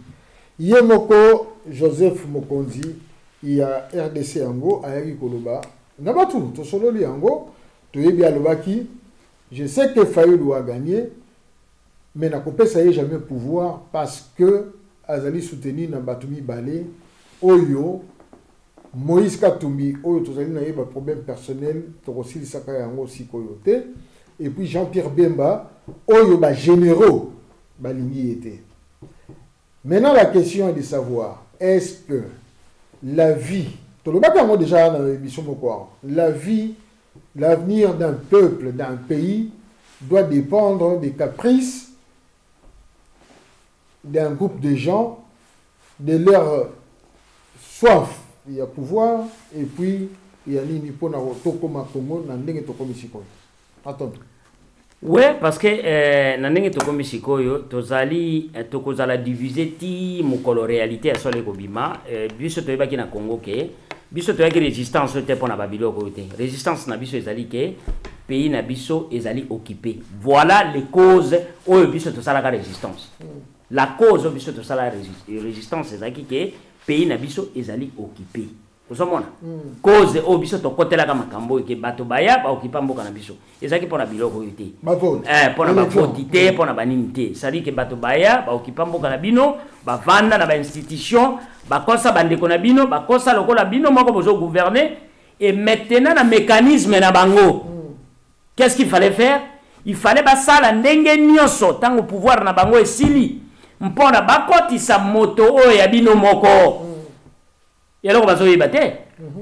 yemoko Joseph Mokonzi ya RDC yango ayaki koloba na batu to sololi yango to yebi alobaki je sais que Fayulu a gagné mais na kopesa ye jamais pouvoir parce que azali soutenu na batumi balé oyo Moïse Katumbi, oyo tozali na yeba problème personnel, tokosili saka yango sikoyo te, et puis Jean-Pierre Bemba, oyo ba généraux balingi était. Maintenant la question est de savoir est-ce que la vie, tolobaka yango déjà na émission moko, la vie, l'avenir d'un peuple, d'un pays doit dépendre des caprices d'un groupe de gens, de leur soif. Il y a pouvoir et puis il y a nini pona tokoma Congo na ndenge tokomi sikoyo. Attends. Ouais, parce que na ndenge tokomi sikoyo tozali tokozala diviser ti mokolo réalité ya sole kobima biso toyebaki na Congo ke biso toyaki résistance te pona babiloko te. Résistance na biso ezali ke pays na biso ezali occupé. Voilà les causes oyo biso tosalaka résistance. La cause biso tosala résistance ezali ke pays na biso ezali occupé. Vous savez cause o biso to kotela ka makambo ke bato baya ba okipa mboka na biso. Ezaki pona biloko yote. Pona ba votité, pona ba nimité. C'est-à-dire que bato baya ba okipa mboka na bino, ba vanda na ba institution, ba kosa bandeko na bino, ba kosa lokola bino moko bozo gouverner et maintenant na mécanisme na bango. Qu'est-ce qu'il fallait faire? Il fallait ba sala ndenge nyonso tango pouvoir na bango esili. Mpona bakotisa moto oyo ya bino moko. Yaloko bazo yebate.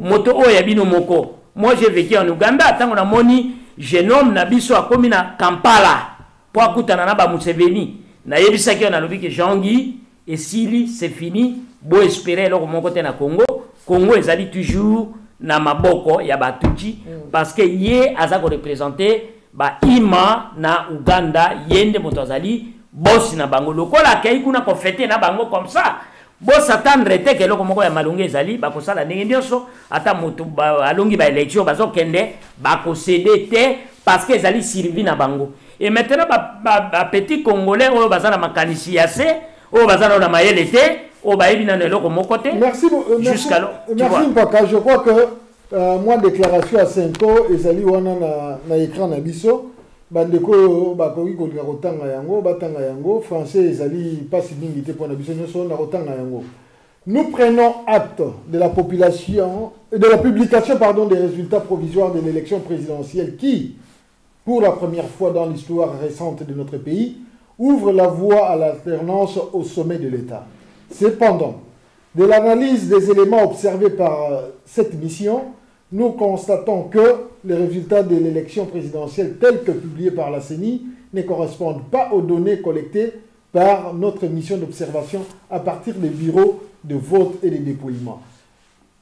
Moto oyo ya bino moko. Moi j'ai vécu en Ouganda tango na moni genome na biso akomi na Kampala. Po akutana na ba Museveni. Na yebisaki na lobi ke Jean-Guy esili c'est fini. Bo espérer loko moko te na Congo. Congo ezali toujours na maboko ya Batuchi parce que ye azako représenter ba ima na Uganda yende moto azali boss na bango lokola kei kuna ko fêter na bango comme ça boss attendre te ke loko moko ya malungu ezali ba ko sala ndenge ndioso ata moto ba alongi ba élection bazo kende ba ko céder te parce que ezali servi na bango et maintenant ba petit congolais oyo bazana makanisi yase oyo bazana na mayele te oyo ba yebi na loko moko te jusqu'à merci Mpaka je crois que moi déclaration à 5 ans ezali wana na écran na biso bandeko bakoki kolinga kotanga yango batanga yango français ezali pasi mingi te pona biso nyonso na kotanga yango Nous prenons acte de la publication des résultats provisoires de l'élection présidentielle qui, pour la première fois dans l'histoire récente de notre pays, ouvre la voie à l'alternance au sommet de l'État. Cependant, de l'analyse des éléments observés par cette mission, nous constatons que les résultats de l'élection présidentielle tels que publiés par la CENI ne correspondent pas aux données collectées par notre mission d'observation à partir des bureaux de vote et de dépouillement.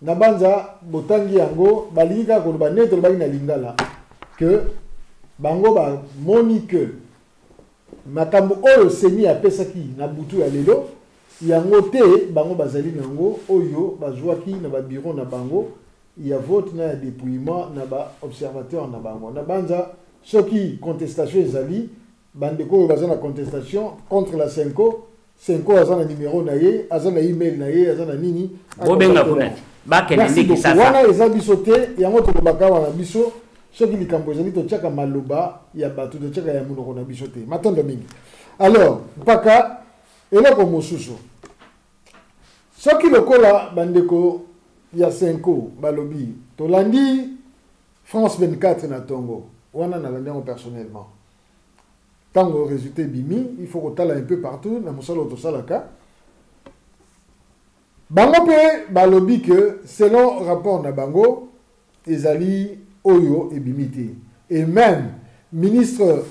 Nabanza, Botangi Yango, Balinga, Kolbane, Tolbani Lingala, que Bango ba monique Makambo Oyo Seni a Pesaki, Nabutu Alelo, Yango te, Bango Bazali Nango, Oyo, Bazouaki, Naba bureau na Bango, il y a vote na dépouillement, Naba observateur na Bango. Nabanza, ceux qui contestation Zali, Bandeko bazana contestation contre la Senko. Senko azana numéro naye, azana email naye, azana nini. Bobenga kuna. Merci beaucoup. Wana eza biso te, yango to baka wana biso, soki likambo ezali to tchaka maloba ya batu to tchaka ya munoko na biso te. Matondo mingi. Alors, paka eloko mosusu. Soki lokola bandeko ya Senko balobi, to landi France 24 na Tongo. Wana na landi personnellement. Tant que le résultat est bimi, il faut qu'on un peu partout, dans mon salon Salaka. Bango pe balobi que selon rapport na Bango, ezali Oyo et Bimité. Et même ministre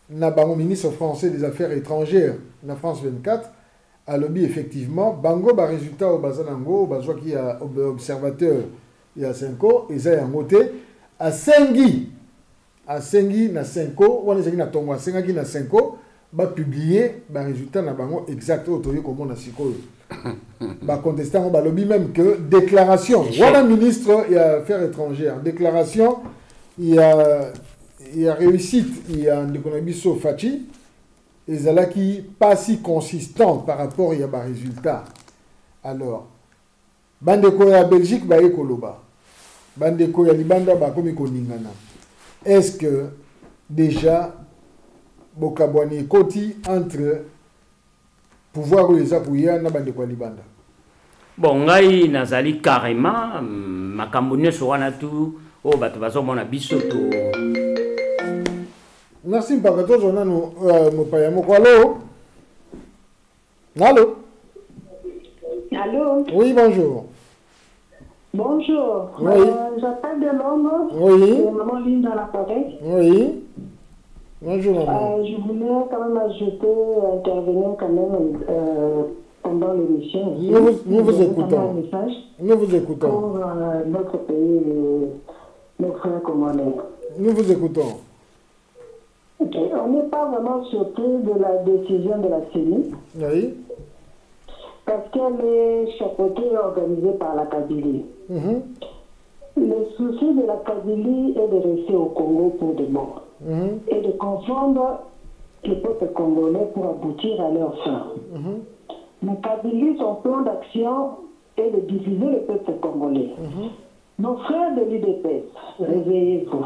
na Bango, ministre français des Affaires étrangères na France 24, a lobby effectivement Bango ba résultat au Bazanango, bazwa qui a observateur il y a 5 ans, et ça y a moté à Sengi. À Sengi na 5 ans, on est na Tongo, à Sengi na 5 ans, va publier le résultat na bango exact autour comme on a siko. Va contester on va lobby même que déclaration. Voilà ministre et affaires étrangères, déclaration il y a réussite, il y a un économiste Fachi et zala qui pas si consistant par rapport il y a ba résultat. Alors bandeko ya Belgique ba ekoloba. Bandeko ya Libanda ba komi koningana. Est-ce que déjà Bokabwani Koti entre pouvoir les appuyer na bande kwa Libanda? Bon, ngai nazali carrément makambo nyonso wana tu o bato bazomona biso to. Merci mpaka to na no mopaya moko. Allô? Allô? Allô? Oui, bonjour. Bonjour. Oui. J'appelle de Londres. Oui. Maman Lynn dans la forêt. Oui. Bonjour, maman. Je voulais quand même intervenir quand même pendant l'émission. Nous vous écoutons. Un message Nous vous écoutons. pour notre pays et nos frères congolais. Nous vous écoutons. Okay. On n'est pas vraiment surpris de la décision de la CENI. Oui. Parce qu'elle est chapeautée et organisée par la Kabylie. Le souci de la Kabylie est de rester au Congo pour de bon et de confondre le peuple congolais pour aboutir à leur fin. La Kabylie, son plan d'action est de diviser le peuple congolais. Nos frères de l'UDPS, réveillez-vous.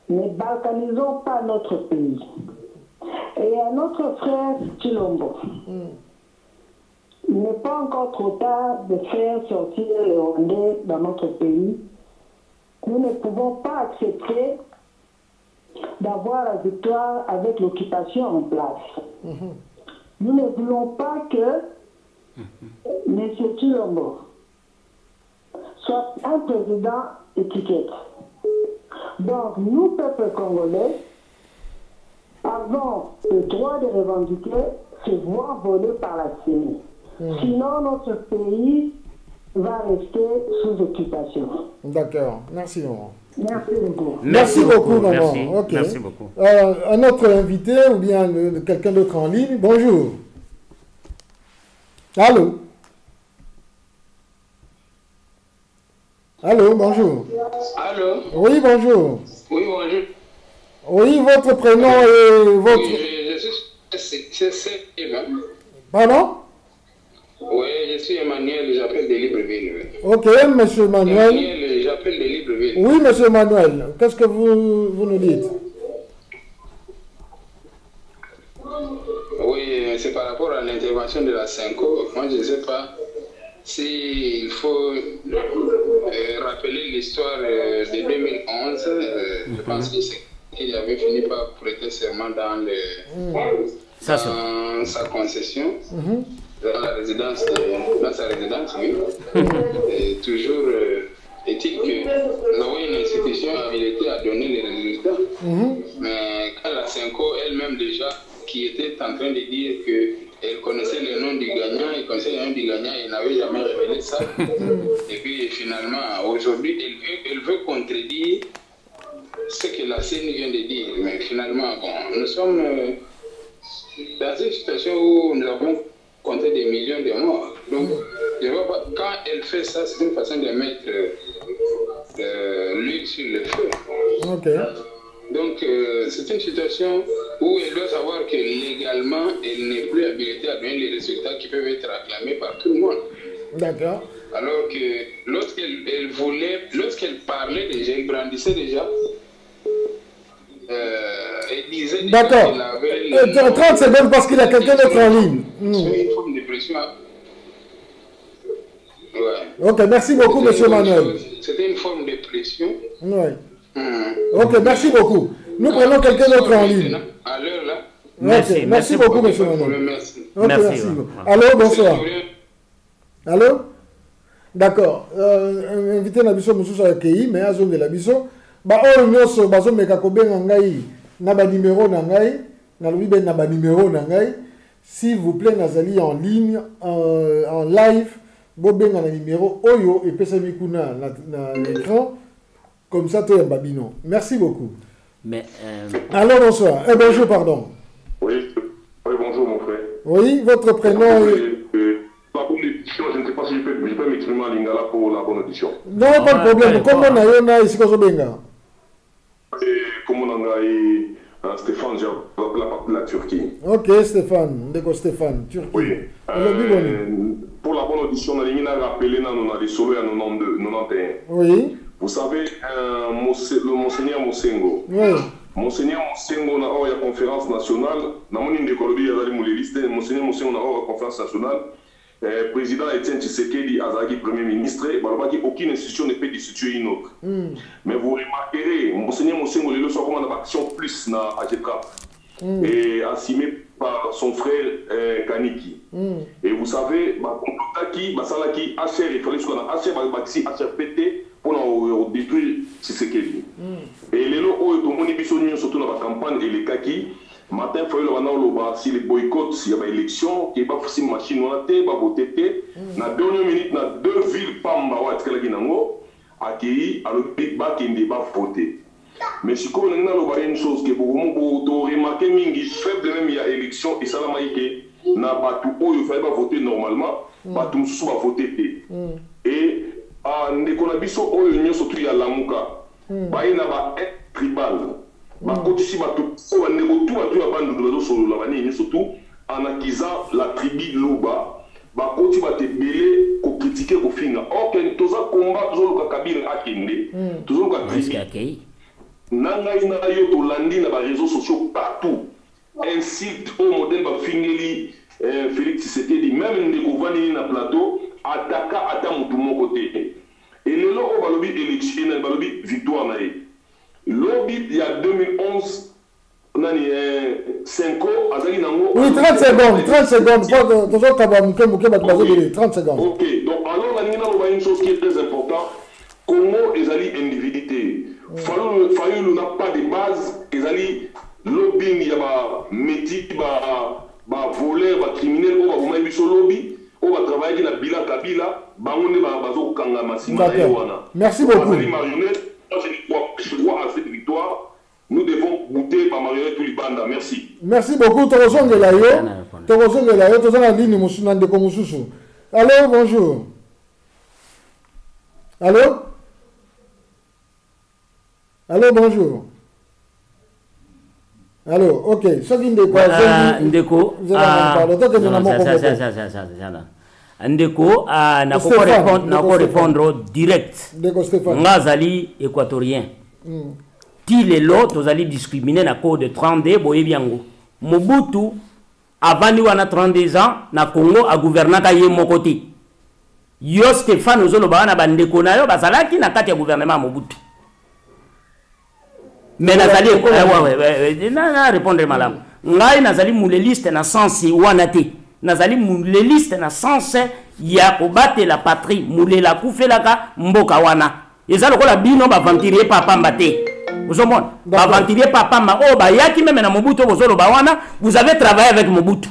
Ne balkanisons pas notre pays. Et à notre frère Chilombo, il n'est pas encore trop tard de faire sortir les Rwandais dans notre pays. Nous ne pouvons pas accepter d'avoir la victoire avec l'occupation en place. Nous ne voulons pas que M. Chilombo soit un président étiquette. Donc, nous, peuple congolais, avons le droit de revendiquer se voir voler par la CENI. Sinon, notre pays va rester sous occupation. D'accord. Merci, maman. Merci beaucoup. Merci beaucoup, maman. Merci. Ok. Merci beaucoup. Un autre invité ou bien quelqu'un d'autre en ligne. Bonjour. Allô? Allô, bonjour. Allô? Oui, bonjour. Oui, bonjour. Oui, votre prénom et votre... Oui, je suis Emmanuel. Pardon? Oui, je suis Emmanuel, j'appelle de Libreville. Ok, monsieur Emmanuel. Emmanuel, j'appelle de Libreville. Oui, monsieur Emmanuel. Qu'est-ce que vous nous dites? Oui, c'est par rapport à l'intervention de la CENCO. Moi, je ne sais pas il faut rappeler l'histoire de 2011, je pense qu'il avait fini par prêter serment dans sa concession, dans sa résidence, oui. Et toujours est-il que nous avons une institution habilitée à donner les résultats, mais quand la Senco elle-même déjà, qui était en train de dire qu'elle connaissait le nom du gagnant, elle connaissait le nom du gagnant, elle n'avait jamais révélé ça. Et puis finalement, aujourd'hui, elle veut contredire ce que la CENI vient de dire. Mais finalement, bon, nous sommes dans une situation où nous avons compté des millions de morts. Donc, je vois pas, quand elle fait ça, c'est une façon de mettre l'huile sur le feu. Donc, c'est une situation où elle doit savoir que légalement, elle n'est plus habilitée à donner les résultats qui peuvent être acclamés par tout le monde. D'accord. Alors que lorsqu'elle parlait déjà, elle brandissait déjà, elle disait déjà qu'elle avait... 30 secondes parce qu'il y a quelqu'un d'autre en ligne. C'est une forme de pression. Ouais. Ok, merci beaucoup, monsieur Manuel. C'était une forme de pression. Oui. Ok, merci beaucoup. Nous prenons quelqu'un d'autre en ligne. À l'heure là. Merci beaucoup, monsieur Manuel. Merci. Ok, merci. Allô, bonsoir. Allô? D'accord. Invité na biso mususu akei, mais azonge la biso. Ba oyo nyonso bazomeka kobenga ngai na ba numéro na ngai, na lobi ben na ba numéro na ngai. S'il vous plaît, nazali en ligne, en live, bobenga na numéro oyo epesami kuna na l'écran. Comme ça, tu es un babino. Merci beaucoup. Mais, alors, bonsoir. Bonjour, pardon. Oui, bonjour, mon frère. Oui, votre prénom est... La bonne édition, je ne sais pas si je peux m'exprimer en lingala pour la bonne édition. Non, pas de problème. Comment on a ici qu'on se benga? Comment on a Stéphane, j'ai la partie de la Turquie. Ok, Stéphane. D'accord, Stéphane, Turquie. Oui. Pour la bonne audition, on a rappelé dans les solos à 91. Oui. Vous savez, le Monseigneur Mosengo. Oui. Monseigneur Mosengo na la conférence nationale. Dans mon indécolobie, Monseigneur Mosengo na la conférence nationale. Président Etienne Tshisekedi Azaki Premier ministre, aucune institution ne peut destituer une autre. Mais vous remarquerez, Monseigneur Mosengo le soit comme en action plus na AGECA et assumé par son frère Kaniki. Et vous savez, Salaki HR, il fallait ce qu'on a HR PT pour détruire Tshisekedi. Et les lots où tout le monde surtout dans la campagne et les kaki. Matin, il faut si les boycotts, s'il y a une élection, qui n'est pas forcément machine, on a voté. Dans la dernière minute, dans 2 villes, Pamba, accueilli, alors Big Back in débat voté. Mais si on a une chose qui est beaucoup remarqué, faible même il y a élection, et ça l'a marqué, n'a pas tout haut, il fallait pas voter normalement, pas tout sous va voter. Et en économie, surtout il y a la Mouka, il y a un tribal. Bakotisi bato o nego tout atu ya bandu bazo solo la bani surtout en accusant la tribu Luba bakoti batebele ko critiquer ko finga ok toza combat tozo ka Kabila akende tozo ka tribu nanga ina yo to landi na ba réseaux sociaux partout incite au modèle ba fingeli Félix Tshisekedi même ndeko vani na plateau ataka ata mutu moko te et lelo o balobi élection na balobi victoire na ye. Lobby, il y a 2011, on a 5 ans, oui, 30 secondes, 30 secondes. 30 secondes. Ok, donc alors, on a une chose qui est très importante. Comment les alliés individualité Fayou n'a pas de base, les alliés lobbying, il y a des métiers, des voleurs, des criminels, des lobby, on va travailler dans la Kabila, merci beaucoup. Je crois à cette victoire. Nous devons goûter par Marielle Tulibanda. Merci. Merci beaucoup. Allô, bonjour. Allô? Allô, bonjour. Allô, ok. Ndeko. Ndeko, n'a répondre direct. Ngazali équatorien. Ti les lots, vous allez discriminer na code de 32 boye biango. Mobutu avant nous on a 32 ans, na Congo a gouverné à yé mokoti. Yo Stéphane ozoloba wana bandeko na yo bazalaki na kati ya gouvernement Mobutu. Mais nazali na répondre malamu. Ngai nazali mouleliste na sens wana te. Nazali mouleliste na sens ya kobate la patrie, moulela kufelaka mboka wana. Eza lokola bino ba venturier papa mbate. Vous comprenez? Ba venturier papa ma o ba yaki même na Mobutu bozoloba wana, vous avez travaillé avec Mobutu.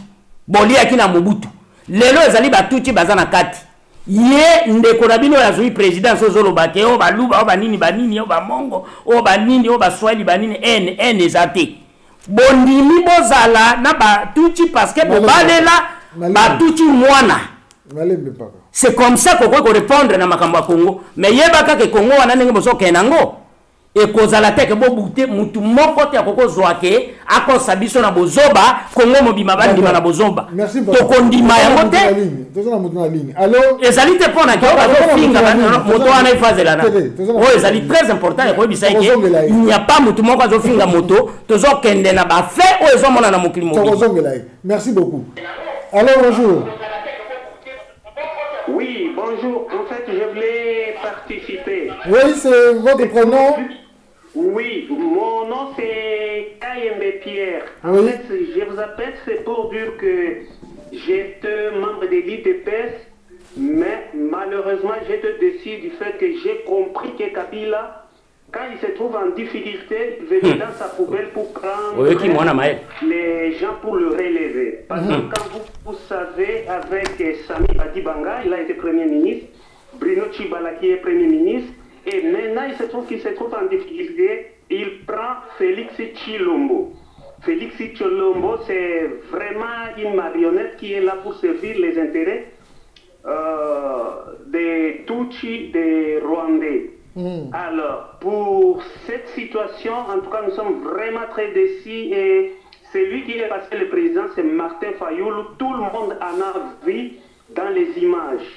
Boli yaki na Mobutu. Lelo ezali batuti bazana kati. Ye ndeko na bino yazui président sozoloba ke o baluba o banini banini o bamongo o banini o baswahili banini en ezate. Bondimi bozala na batuti parce que bobalela batuti mwana. C'est comme ça qu'on peut répondre na makambo ya Congo. Mais yebaka ke Congo wana ndenge bozo kenango. Et kozala te ke bobute mutu moko te akoko zoake akosa biso na bozoba Congo mobima bandima na bozoba. Tokondima yango te. Tozana mutu na ligne. Allô? Ezali te pona ke oba finga moto wana ifazela na. Oh ezali très important ko bisa ke il n'y a pas mutu moko azo finga moto tozo kende na ba fait o ezo mona na mokili mobima. Merci beaucoup. Allô, bonjour. Oui, bonjour. En fait, je voulais participer. Oui, c'est votre prénom? Oui, mon nom c'est Kayembe Pierre. En fait, je vous appelle, c'est pour dire que j'étais membre de l'IDPS, mais malheureusement, j'étais déçu du fait que j'ai compris que Kabila, quand il se trouve en difficulté, venait dans sa poubelle pour prendre les gens pour le relever. Parce que quand vous savez, avec Sami Badibanga, il a été Premier ministre, Bruno Tshibala qui est Premier ministre, et maintenant il se trouve qu'il se trouve en difficulté, il prend Félix Tshilombo. Félix Tshilombo, c'est vraiment une marionnette qui est là pour servir les intérêts des Tutsis, des Rwandais. Alors, pour cette situation, en tout cas, nous sommes vraiment très déçus et celui qui est passé le président, c'est Martin Fayoulou. Tout le monde en a vu dans les images.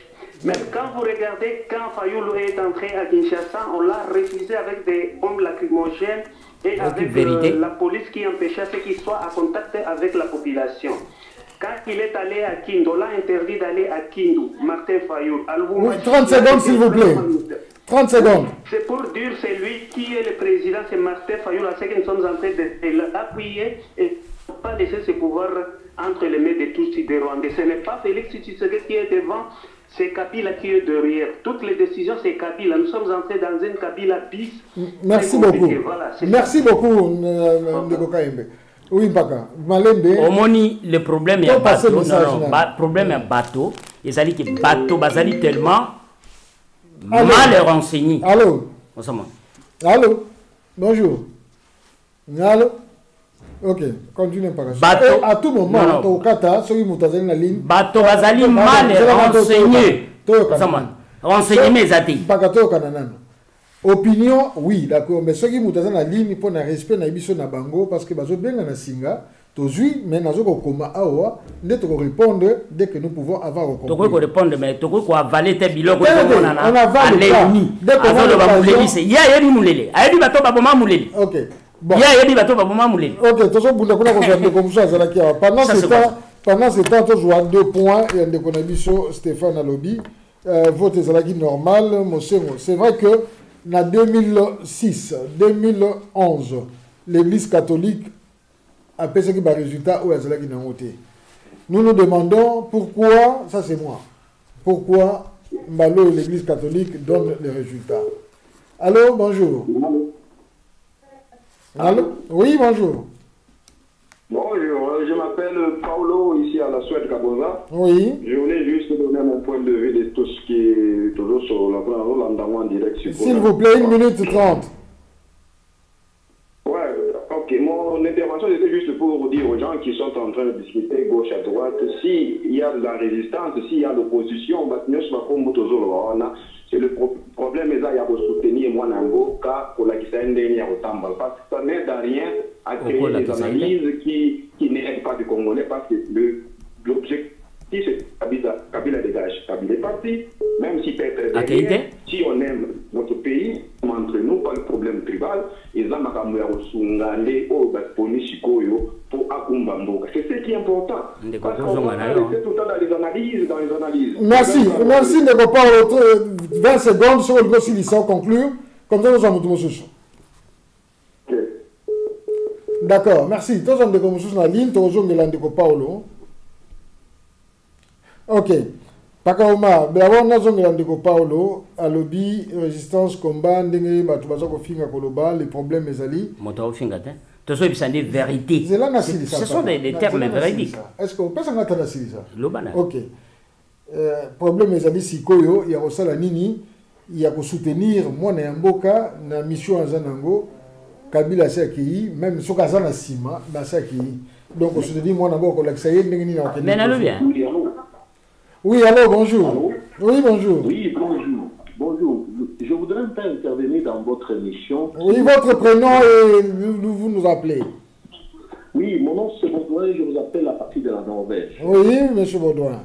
Mais quand vous regardez, quand Fayoulou est entré à Kinshasa, on l'a refusé avec des bombes lacrymogènes et avec la police qui empêchait ce qu'il soit en contact avec la population. Quand il est allé à Kindu, on l'a interdit d'aller à Kindu, Martin Fayoulou. Oui, 30 secondes s'il vous plaît. 30 secondes. C'est pour dire, c'est lui qui est le président, c'est Martin Fayoulou, c'est que nous sommes en train de l'appuyer et ne pas laisser ce pouvoir entre les mains de tous les Rwandais. Ce n'est pas Félix Tshisekedi qui est devant, c'est Kabila qui est derrière. Toutes les décisions, c'est Kabila. Nous sommes entrés dans une Kabila bis. Merci beaucoup. Voilà, merci beaucoup, Ndeko Kayembe. Oui, Baka. Malembe. Omoni, le problème est bateau. Le problème est bateau. Ils allaient que bateau, basali tellement mal renseigné. Allô. Allô. Bonjour. Allô. Ok, continue par bateau. À tout moment, au Kata, celui qui est la ligne. Bateau, basali mal renseigné. Renseigné mes athées. Bakato Kananan. Opinion, oui, d'accord, mais ceux qui sont dans la ligne pour un respect na biso na bango parce que bazo benga na singa, tozui mais nazo ko koma awa, ndé to répondre dès que nous pouvons avoir compris. To ko répondre mais to ko avaler te biloko on avale dès que on va muleli c'est ya yebi mulele. Ayebi bato ba boma muleli. OK. Bon. Ya yebi bato ba boma muleli. OK, tozo bunda kona ko zande comme ça za la kia. Pendant ce temps tozo a 2 points et ndeko na biso Stéphane Alobi, vote za la qui normal, c'est vrai que en 2006, 2011, l'Église catholique a fait ce qui est le résultat où elle a voté. Nous nous demandons pourquoi, ça c'est moi, pourquoi l'Église catholique donne les résultats. Allô, bonjour. Allô? Oui, bonjour. Bonjour, je m'appelle Paulo, ici à la Suède Kaboza. Oui. Je voulais juste donner mon point de vue de tout ce qui est toujours sur la plan en direct. S'il vous plaît, 1 minute 30. Ouais, ok. Mon intervention était juste pour dire aux gens qui sont en train de discuter gauche à droite, s'il y a de la résistance, s'il y a l'opposition, c'est le problème, il y a de soutenir moi car pour la parce que ça n'aide à rien à créer des analyses qui n'aident pas du Congolais parce que l'objectif c'est Kabila dégage. Kabila est parti, même s'il peut être derrière, si on aime notre pays, entre nous, pas le problème tribal, ils ont pour Akumbamboka. C'est ce qui est important. Parce qu'on va rester tout le temps dans les analyses, Merci, Ndeko Paolo. 20 secondes sur le dossier, ils sont conclure. Comme ça, nous sommes tous sous. D'accord, merci. Tous sommes Ndeko Moussous dans la ligne, tous sommes Ndeko Paolo. Ok. Pakaoma, d'abord, nous sommes Ndeko Paolo, à lobby, résistance, combat, ndenge, batubazako finga koloba, les problèmes ezali. Moto finga te. Tous ceux qui sont des vérités. Ce sont des termes véridiques. Est-ce qu'on peut s'en attendre à ça? Lobana. Ok. Problème ezali sikoyo, il y a aussi la nini, il y a que soutenir moi na mboka na mission azanango. Kabila Saki, même sur Kazana Sima, Basaki. Donc, on se dit, moi, d'abord, que ça y est, mais allô bien. Oui, allô, bonjour. Allô? Oui, bonjour. Oui, bonjour. Bonjour. Je voudrais un peu intervenir dans votre émission. Oui, votre prénom et vous nous appelez. Oui, mon nom c'est Baudouin, je vous appelle à partir de la Norvège. Oui, monsieur Baudouin.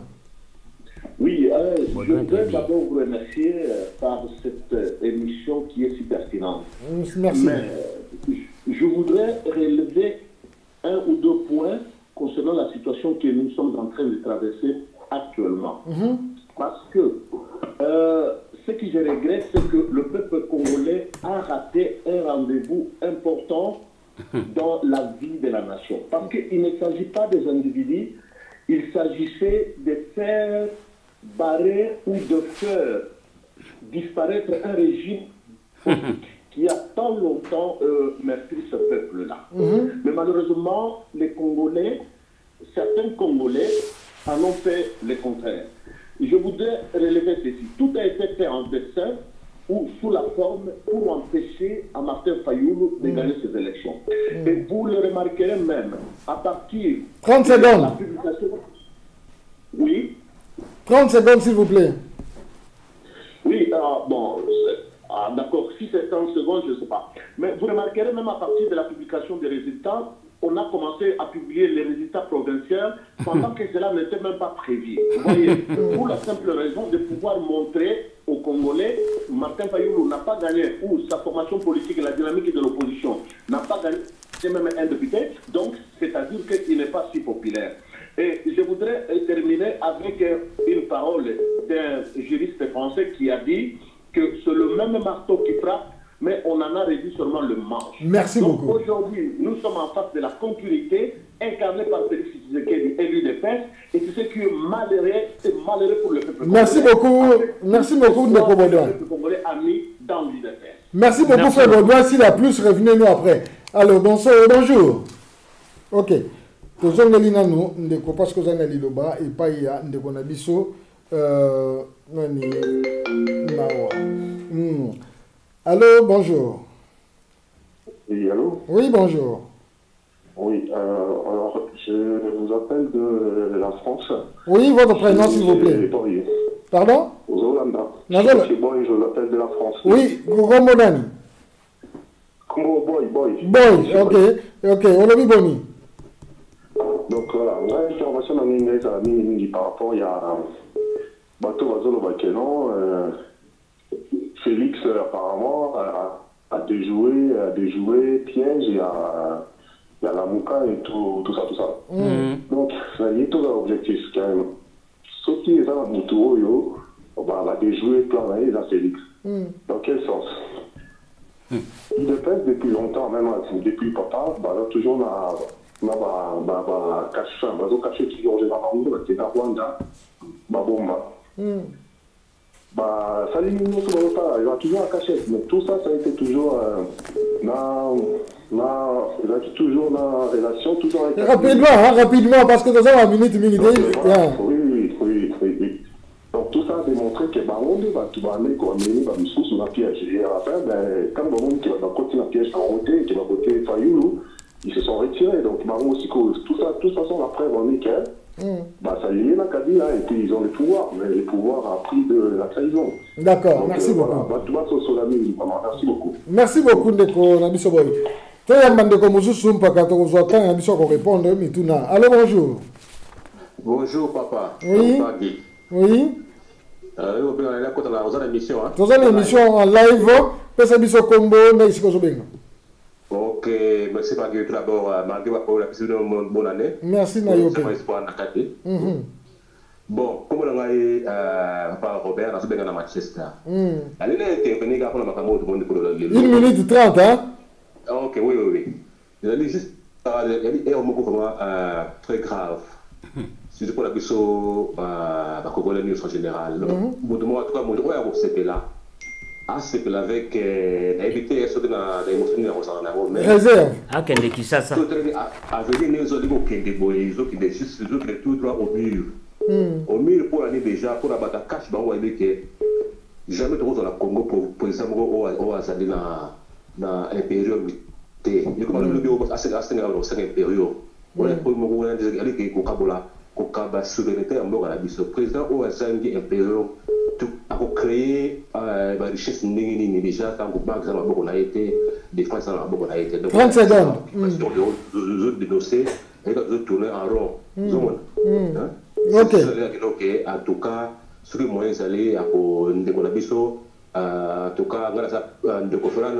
Oui, je voudrais d'abord vous remercier par cette émission qui est si pertinente. Merci. Mais je voudrais relever un ou deux points concernant la situation que nous sommes en train de traverser actuellement. Parce que ce que je regrette, c'est que le peuple congolais a raté un rendez-vous important dans la vie de la nation. Parce qu'il ne s'agit pas des individus, il s'agissait de faire barrer ou de faire disparaître un régime qui a tant longtemps meurtri ce peuple-là. Mais malheureusement, les Congolais, certains Congolais en ont fait le contraire. Je voudrais relever ceci. Tout a été fait en dessein ou sous la forme pour empêcher à Martin Fayoulou de gagner ses élections. Et vous le remarquerez même, à partir 30 secondes. de la publication... Oui. 30 secondes, s'il vous plaît. Oui, bon, d'accord, si c'est 30 secondes, je ne sais pas. Mais vous remarquerez même à partir de la publication des résultats, on a commencé à publier les résultats provinciaux pendant que cela n'était même pas prévu. Vous voyez, pour la simple raison de pouvoir montrer aux Congolais, Martin Fayoulou n'a pas gagné, ou sa formation politique et la dynamique de l'opposition n'a pas gagné même un député, donc c'est-à-dire qu'il n'est pas si populaire. Et je voudrais terminer avec une parole d'un juriste français qui a dit que c'est le même marteau qui frappe, mais on en a réduit seulement le manche. Merci beaucoup. Aujourd'hui, nous sommes en face de la concurrité incarnée par Félix Tshisekedi, élu de PES, et c'est ce qui est malheureux pour le peuple. Merci beaucoup. Merci beaucoup, Ndeko Baudouin. Le peuple congolais a mis dans l'UDPS. Merci beaucoup, Frère Baudouin. S'il a plus, revenez-nous après. Alors, bonjour. Ok. Tozongeli nanu ndeko parce que zana liloba et pas ya ndeko na biso nani nawa. Allô, bonjour. Oui, allô? Oui, bonjour. Oui, alors je vous appelle de la France. Oui, votre prénom s'il vous plaît. Boy. Pardon? Zolanda. C'est Boy, je vous appelle de la France. Oui, Gogo Nani. Boy. Boy, ok, Olobi Boni. Donc voilà, on a une intervention dans l'Indonésie par rapport à Bateau Vazolo Bakeno. Félix apparemment a déjoué piège, il y a la Mouka et tout ça. Donc ça y est tout l'objectif quand même. Sauf qu'il est dans la Moutou, va déjouer plan là Félix. Dans quel sens? Il dépêche depuis longtemps, même depuis papa, toujours caché toujours au Rwanda, Babomba. Ça il va toujours à cachette, mais tout ça, ça a été toujours toujours dans la relation, toujours avec... Rapidement, parce que dans la minute. Oui. Donc tout ça a démontré que on va tout aller comme sous la piège. Et à la fin, quand on qui va continuer la piège en route, qui va voter Fayoulou, ils se sont retirés. Donc aussi tout ça, de toute façon, après on est que ça y est la Kabila et puis ils ont le pouvoir, mais le pouvoir a pris de la trahison. D'accord, merci beaucoup. Merci beaucoup. Merci beaucoup Ndeko Nabiso Boy. Toyamba Ndeko Mosusu mpaka tokozwata Nabiso ko répondre mituna. Allô, bonjour. Bonjour papa. Oui. Oui. Toza l'émission en live, pesa biso kombo na isiko zobenga. Ok, Donc, merci par tout d'abord, malgré la possibilité de bonne année. Merci, Nayope. Bon, comme on a dit, par Robert, on a bien à Manchester. Allez, intervenir pour la Macamo de Bonne pour le 1 minute 30, hein? Ok, oui. Il a dit juste, il y a dit, vraiment très grave. C'est pour la question de la Congolais en général. Moi, en tout cas, moi, je suis là. C'est avec éviter ce que nous réserve. Ah, quel est qui ça? Avec les autres qui des juste tout droit au mur. Au mur pour l'année déjà, pour la bataille cash, on va dire que jamais de dans le Congo pour exemple au Azali dans l'impérium. Il commence le bureau assez dans l'impérium. On est pour le dire que Kokabola, Kokaba souveraineté en mort à la bise. Président au Azali impérium. A créé la richesse déjà quand on a été des France on a été 30 secondes de dossiers et de tourner en rond. Ok. En tout cas ce que moi allé à Ndekolabiso en tout cas grâce à Ndekofran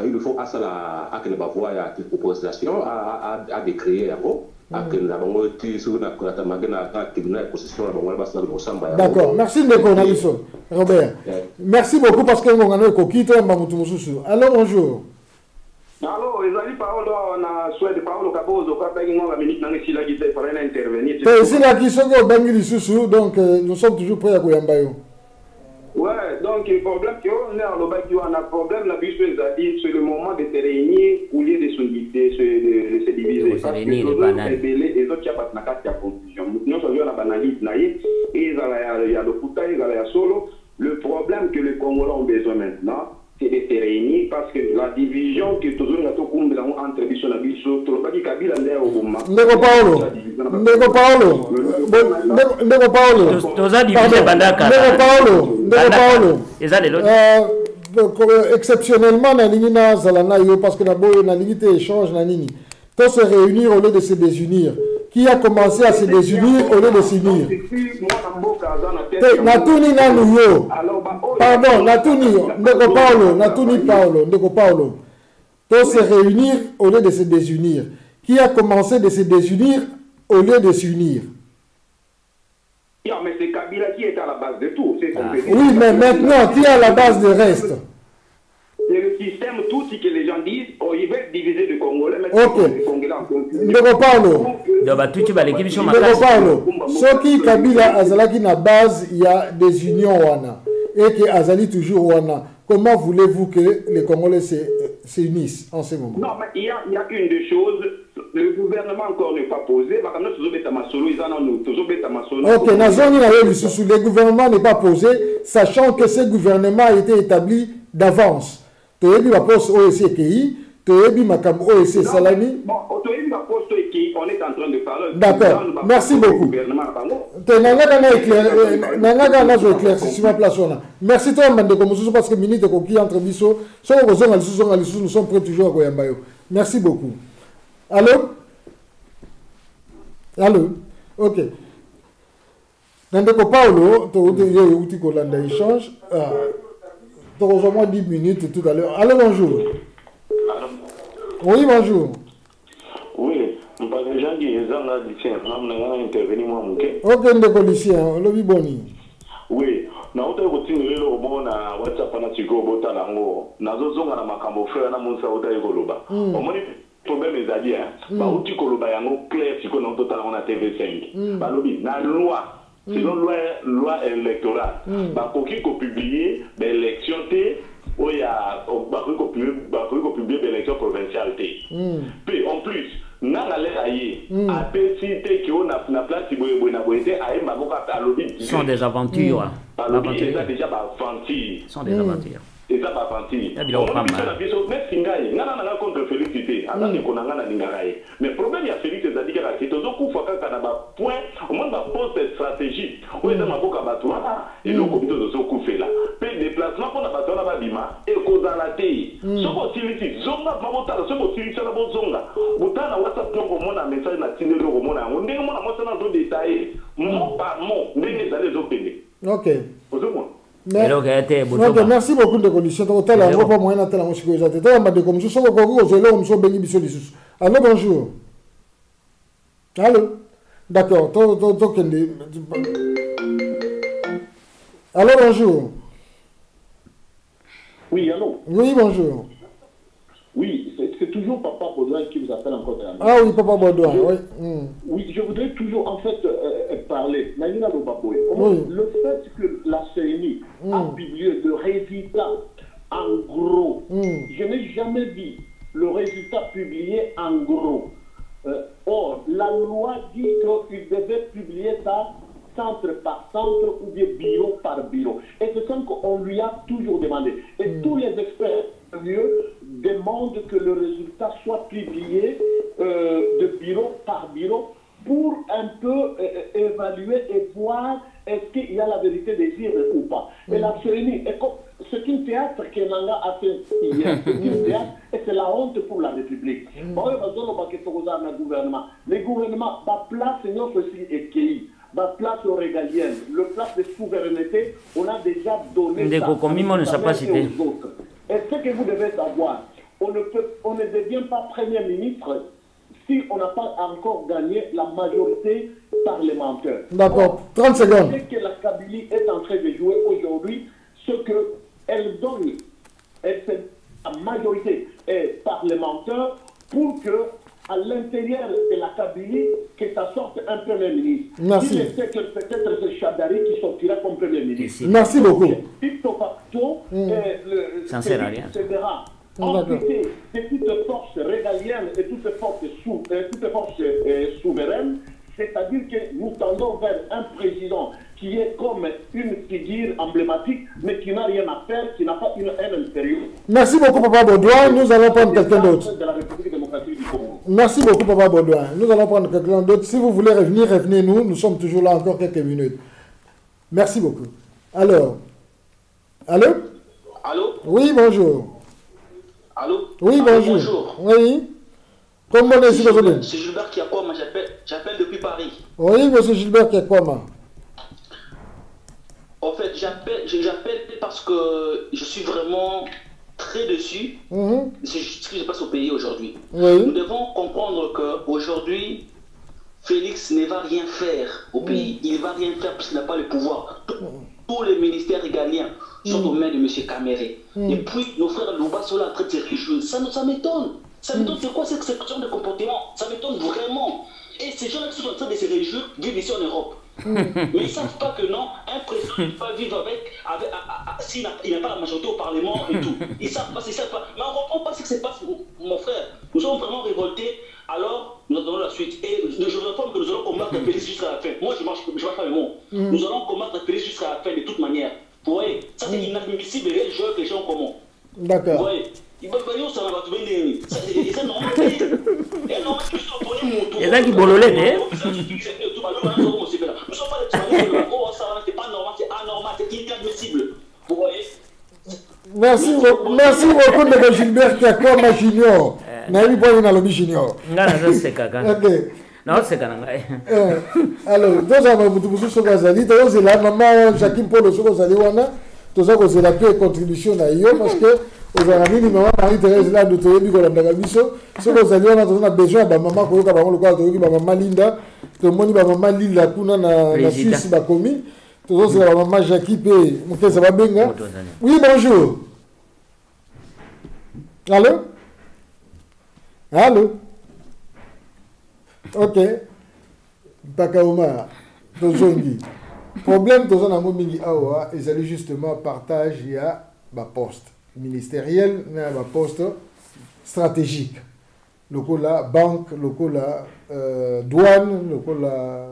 il faut à ça à que ne pas voir à proposition à décrier avant. D'accord, merci Ndeko Robert. Merci beaucoup parce que nous avons quitté Mbamoutoumoussou. Alors bonjour. Alors, les paroles, on a souhaité parole Kabozo, quand la minute n'a pas été pour intervenir. C'est là qui sont au Bangui Soussou, donc nous sommes toujours prêts à Koyambayo. Ouais, donc le problème qu'on a, on a problème, la bus c'est le moment de se réunir ou lieu de se diviser. Parce que les autres, il y a pas de confusion. Nous sommes dans la banalité, il y a le Kouta, il y a le Solo. Le problème que les Congolais ont besoin maintenant, c'est de se réunir parce que la division que toujours nous avons entre Bisso et Bisso, tout le monde qui Kabila est au Bouma. Ndeko Paolo. Exceptionnellement, na zalana yo parce que na boyo na limite échange na nini. Tous se réunir au lieu de se désunir. Qui a commencé à se désunir au lieu de s'unir? Natuni nanu yo. Pardon, Natuni Ndeko Paolo. Tous se réunir au lieu de se désunir. Qui a commencé de se désunir au lieu de s'unir? Mais c'est Kabila qui est à la base de tout. Oui, mais maintenant, qui est à la base du reste? C'est le système tout ce que les gens disent, ils veulent diviser le Congolais, mais Ndeko Paolo, ce qui Kabila Azalaki na base, il y a des unions wana et que Azali toujours wana. Comment voulez-vous que les Congolais s'unissent en ce moment? Non, mais il y a une des choses, le gouvernement encore n'est pas posé. Ok, le gouvernement n'est pas posé, sachant que ce gouvernement a été établi d'avance. On est en train de parler. D'accord, merci beaucoup. Merci toi, parce que minute entre Bisso, nous sommes prêts toujours à Koyambayo. Merci beaucoup. Allô? Allô? Ok. Ndeko Paolo, tu as échange. Tu as au moins 10 minutes tout à l'heure. Allô, bonjour. Oui, bonjour. Oui, je vais intervenir. Ok, Ndeko Lucien, lobby boni. Oui, na uta kutingile lo bona WhatsApp na tiko bota lango. Nazo zonga na makambo frère na monsa uta yekoloba. Omoni problème ezali ba uti koloba yango clair tiko na tota na TV5. Ba lobi na loi, selon loi électorale, ba koki ko publier l'élection té oya ba ko publier l'élection provinciale té. Puis en plus nanga le aye a pesité que on a na place boye na boye aye maboka ta lobi sont des aventures. C'est déjà ba aventure. Sont des aventures. Et ça va aventure. Mais singaye nana contre félicité atani konanga na ningaye. Mais problème ya Félix ezali ka c'est tozo kufa kaka na ba point au moins ba poste stratégique. Oui ça maboka batwana et le comité tozo kufela. Pe déplacement pour na batwana ba bima et kozala té. Soko siliti zonga mabota soko siliti na bozonga. Botana WhatsApp donc mona message na tinelo mona ndenge mona mo sana do détailler mot par mot ndenge ezali zo pende. OK. Merci beaucoup de conditions. Allô, bonjour. Allô. D'accord. Allô, bonjour. Oui, allô. Oui, bonjour. Oui, c'est toujours Papa Baudouin qui vous appelle encore. Ah oui, Papa Baudouin, oui. Oui, je voudrais toujours en fait parler. Oui. Le fait que la CENI a publié le résultat en gros, je n'ai jamais vu le résultat publié en gros. Or, la loi dit qu'il devait publier ça centre par centre ou bien bureau par bureau. Et c'est ça qu'on lui a toujours demandé. Et tous les experts demandent que le résultat soit publié de bureau par bureau pour un peu évaluer et voir est-ce qu'il y a la vérité des livres ou pas. Et la CENI, c'est un théâtre que Nanga a fait hier. C'est un théâtre et c'est la honte pour la République. Le gouvernement va placer notre aussi équilibre. La place régalienne, le place de souveraineté, on a déjà donné ça aux autres. Et ce que vous devez savoir, on ne devient pas Premier ministre si on n'a pas encore gagné la majorité parlementaire. D'accord, 30 secondes. Ce que la Kabylie est en train de jouer aujourd'hui, c'est qu'elle donne la majorité parlementaire pour que à l'intérieur de la Kabylie, que ça sorte un Premier ministre. Merci. Il sait que peut-être c'est Chadari qui sortira comme Premier ministre. Merci beaucoup. Ipso facto, ça ne sert à rien. Amputer de toutes forces régaliennes et toutes forces souveraines, c'est-à-dire que nous tendons vers un président qui est comme une figure emblématique, mais qui n'a rien à faire, qui n'a pas une haine intérieure. Merci beaucoup, Papa Baudouin. Nous allons prendre quelqu'un d'autre. Merci beaucoup, Papa Baudouin. Nous allons prendre quelqu'un d'autre. Si vous voulez revenir, revenez-nous. Nous sommes toujours là encore quelques minutes. Merci beaucoup. Alors, allô? Allô? Oui, bonjour. Allô? Oui, bonjour. Bonjour. Oui. Comment est-ce que vous allez? C'est Gilbert Kiakwama, j'appelle depuis Paris. Oui, monsieur Gilbert Kiakwama. En fait, j'appelle parce que je suis vraiment très déçu de ce qui se passe au pays aujourd'hui. Oui. Nous devons comprendre qu'aujourd'hui, Félix ne va rien faire au pays. Il ne va rien faire parce qu'il n'a pas le pouvoir. Tous les ministères régaliens sont aux mains de M. Kamere. Et puis, nos frères Louba sont là en train de se réjouir. Ça m'étonne. Ça m'étonne, c'est quoi ce genre de comportement? Ça m'étonne vraiment. Et ces gens-là qui sont en train de se réjouir vivent ici en Europe. Mais ils ne savent pas que non, un président ne peut pas vivre s'il n'a pas la majorité au Parlement et tout. Ils ne savent pas, ils savent pas. Mais on ne comprend pas ce qui se passe, mon frère. Nous sommes vraiment révoltés, alors nous attendons la suite. Et je réforme que nous allons combattre la Félix jusqu'à la fin. Moi, je ne marche pas le mot. Nous allons combattre la Félix jusqu'à la fin de toute manière. Vous voyez, ça c'est inadmissible et les joueurs que les gens ont commun. D'accord. Vous voyez. Il y a qui bololait, hein? Merci beaucoup de Gilbert Kiakwama Junior. Naïmi Boy na lobby Junior. Non, c'est quand même. Alors, deux ans, vous êtes sur Gazali, vous êtes là, maman Jacqueline Paul sur Gazali, vous avez la paix contribution à eux parce que vous avez mis maman Marie-Thérèse là, de Toyebi Golandaka Biso. Si vous avez besoin de maman, vous avez maman Linda, tout le monde maman Lila, kuna na Suisse, bakomi. Tout ça, c'est maman Jackie P. Ça va bien? Oui, bonjour. Allô? Allô? Ok. Bakaoma, Tozongi. Problème, Tozonango Mingi Awa, ils allaient justement partager à poste ministériel, mais à poste stratégique. Le coup là, banque, le coup là, douane, le coup là,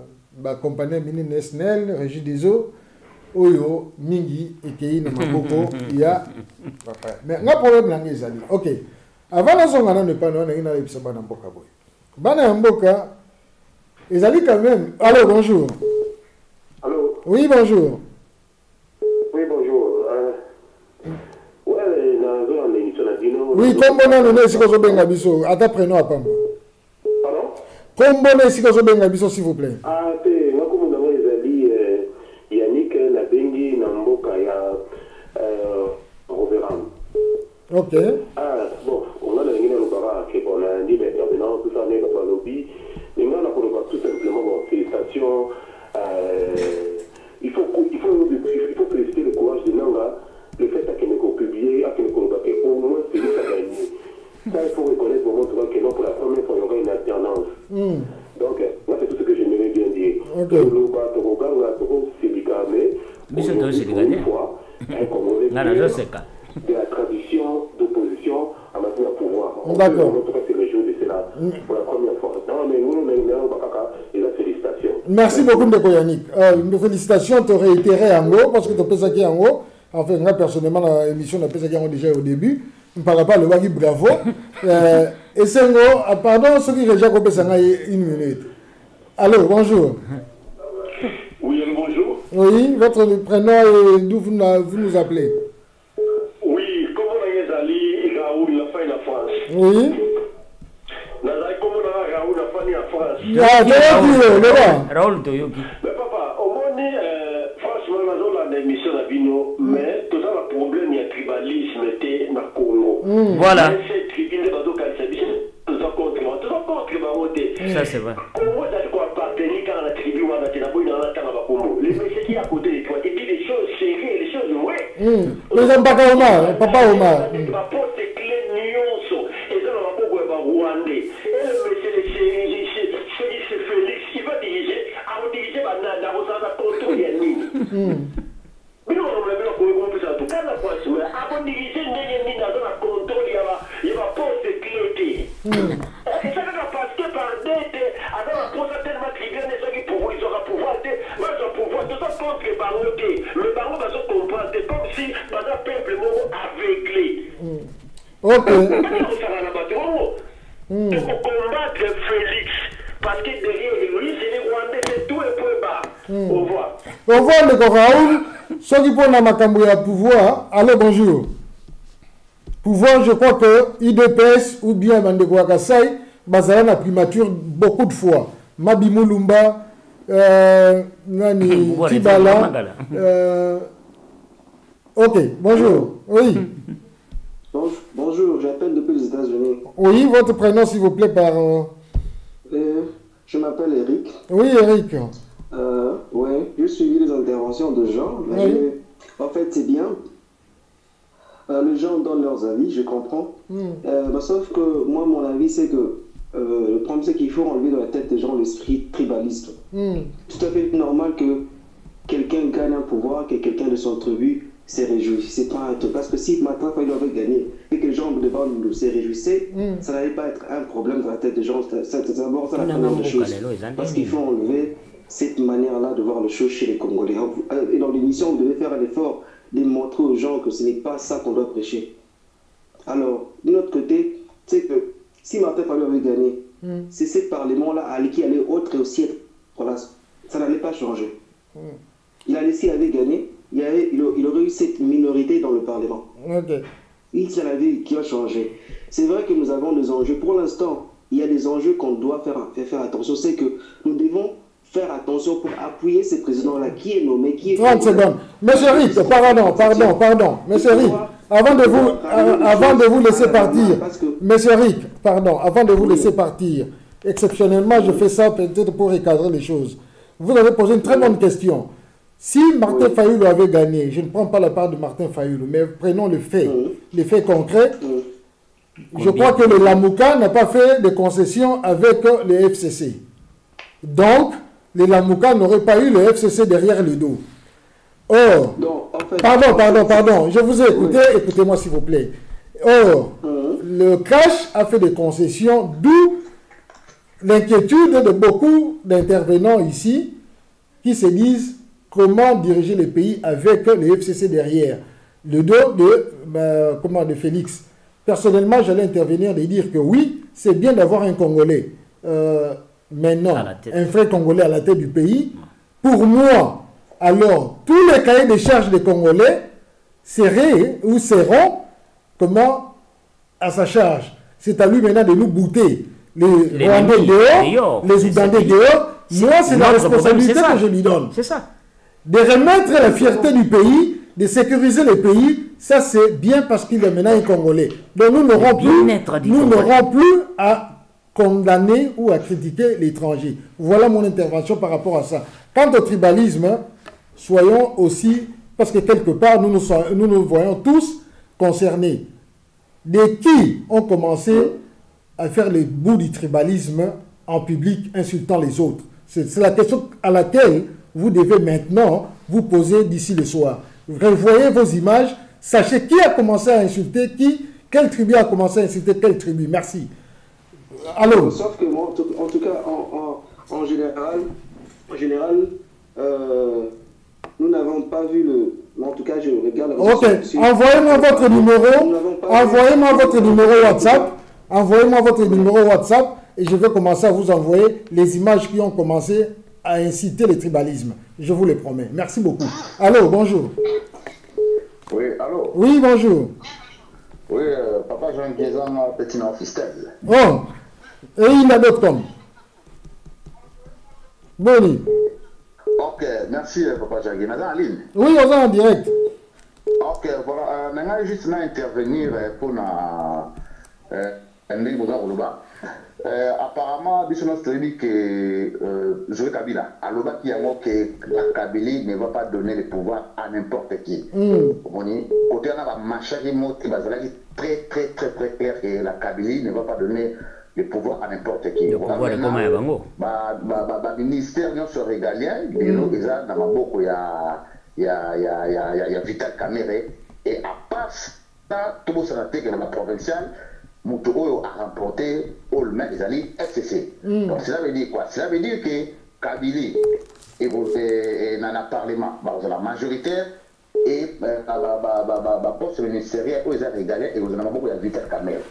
compagnie mini nationale, régie des eaux, Oyo, Mingi, et Kei, Namaboko, il y a. Mais un problème là, ils allaient. Ok. Avant la zone, on n'a pas de Mboka. Bana Mboka, ils allaient quand même. Allô, bonjour. Allô? Oui, bonjour. Oui, bonjour. Oui, comme on a ici, Bengabiso, à ta prénom à Pambo. Pardon? Comme on a ici, Bengabiso, s'il vous plaît. Ah, c'est moi, comme on a dit, Yannick, Nabengi, Namboka, Ok. Bon, on a dit qu'on a dit l'intervenant, tout ça, n'est pas lobby. Mais moi, on a tout simplement, bon, félicitations. Il faut féliciter le courage de Nanga, le fait qu'il ait publié, qu'il ait au moins Félix a gagné. Ça, il faut reconnaître pour montrer que non, pour la première fois, il y aura une alternance. Donc, moi, c'est tout ce que j'aimerais bien dire. Ok. De la tradition d'opposition en matière de pouvoir. D'accord. C'est le jour de cela pour la première fois. Non, mais nous, et la félicitation. Merci beaucoup, Ndeko Yannick. Félicitations, tu aurais réitéré en haut, parce que tu as pensé en haut. Enfin, moi, personnellement, l'émission, on a pensé déjà au début. Je ne parle pas le wagi bravo. Et c'est pardon, ceux qui ont déjà coupé une minute. Allô, bonjour. Oui, bonjour. Oui, votre prénom et d'où vous nous appelez? Oui, comme on a Ali, Raoul, la fin de la France. Oui. Comme on a Raoul, la fin de la France. Raoul Toyoki. Mais papa, au moins, franchement, nous avons l'émission à Bino, mais tout ça, le problème, il y a tribalisme dans le Congo. Voilà. Ça, c'est vrai. Les messieurs qui à côté de toi, et puis les choses sérieuses, les choses vraies. Les hommes, Papa Omar. Papa Omar. Ok. Pour combattre Félix, parce que derrière lui, c'est les Rwandais, c'est tout et point bas. Au revoir. Au revoir, le Raoul. Ceux qui prennent ma cambouille à pouvoir, allez, bonjour. Pouvoir, je crois que IDPS ou bien Mandeko Akasai, Bazara na primature beaucoup de fois. Mabi Moulumba, Nani Tibala. Ok, bonjour. Oui. Bonjour, j'appelle depuis les États-Unis. Oui, votre prénom, s'il vous plaît, par... Je m'appelle Eric. Oui, Eric. Oui, j'ai suivi les interventions de gens. Oui. En fait, c'est bien. Les gens donnent leurs avis, je comprends. Sauf que moi, mon avis, c'est que le problème, c'est qu'il faut enlever de la tête des gens l'esprit tribaliste. Tout à fait normal que quelqu'un gagne un pouvoir, que quelqu'un de son tribu s'est réjoui. C'est pas un truc. Parce que si Martin Fayulu avait gagné et que les gens devant nous se réjouissaient, ça n'allait pas être un problème dans la tête des gens. C'est d'abord ça la première des choses. Parce qu'il faut enlever cette manière-là de voir les choses chez les Congolais. Et dans l'émission, vous devez faire un effort de montrer aux gens que ce n'est pas ça qu'on doit prêcher. Alors, de notre côté, c'est que si Martin Fayulu avait gagné, c'est ce parlement-là qui allait autre et aussi être. Voilà, ça n'allait pas changer. Il avait gagné, il aurait eu cette minorité dans le Parlement. Il s'en avait qui a changé. C'est vrai que nous avons des enjeux. Pour l'instant, il y a des enjeux qu'on doit faire attention. C'est que nous devons faire attention pour appuyer ce président-là qui est nommé, qui est... 30 secondes. Monsieur Rick, pardon. Monsieur Rick, avant de vous laisser partir, Monsieur Rick, pardon, avant de vous laisser partir, exceptionnellement, je fais ça peut-être pour recadrer les choses. Vous avez posé une très bonne question. Si Martin Fayulu avait gagné, je ne prends pas la part de Martin Fayulu, mais prenons le fait, les faits concrets. Je crois que le Lamouka n'a pas fait de concessions avec le FCC. Donc, les Lamouka n'auraient pas eu le FCC derrière le dos. Or, pardon, je vous ai écouté, écoutez-moi s'il vous plaît. Or, le Cash a fait des concessions, d'où l'inquiétude de beaucoup d'intervenants ici qui se disent comment diriger le pays avec le FCC derrière. Le dos de Félix. Personnellement, j'allais intervenir et dire que oui, c'est bien d'avoir un Congolais. Maintenant, un vrai Congolais à la tête du pays. Pour moi, alors, tous les cahiers de charges des Congolais seront à sa charge. C'est à lui maintenant de nous bouter. Les Rwandais dehors, les Ougandais dehors. Moi, c'est la responsabilité que je lui donne. C'est ça. De remettre la fierté du pays, de sécuriser le pays ça c'est bien parce qu'il est maintenant un Congolais. Donc nous n'aurons plus à condamner ou à critiquer l'étranger. Voilà mon intervention par rapport à ça. Quant au tribalisme, soyons aussi, parce que quelque part nous nous voyons tous concernés. Des qui ont commencé à faire le bout du tribalisme en public, insultant les autres. C'est la question à laquelle vous devez maintenant vous poser d'ici le soir. Revoyez vos images, sachez qui a commencé à insulter qui, quelle tribu a commencé à insulter quelle tribu. Merci. Allô? Sauf que moi, en tout cas, en général, nous n'avons pas vu le... En tout cas, je regarde... Ok, envoyez-moi votre numéro. Envoyez-moi votre numéro WhatsApp. Envoyez-moi votre numéro WhatsApp et je vais commencer à vous envoyer les images qui ont commencé à inciter le tribalisme. Je vous le promets. Merci beaucoup. Allô, bonjour. Oui, allô. Oui, bonjour. Oui, papa Jean Guézan, petit nom fistel. Oh, et il a d'autres comme. Boni. Ok, merci papa Jean Guézan. En ligne. Oui, on est en direct. Ok, voilà. Maintenant, juste intervenir pour apparemment, Bissonos dit que Joël Kabila, alors qu'il y a un que la Kabylie ne va pas donner le pouvoir à n'importe qui. Côté on a un machin qui est très clair que la Kabylie ne va pas donner le pouvoir à n'importe qui. Le pouvoir de comment est ministère se régalien, ils ont dans ma boucle il y a Vital Kamere et à part ça, tout le monde sait que dans la provinciale. Moutouro a remporté Olmen des alliés FCC. Donc cela veut dire quoi? Cela veut dire que Kabylie dans le Parlement, la majoritaire et poste ministériel aux Arégaliens et aux Anamabou et à Vital Kamere.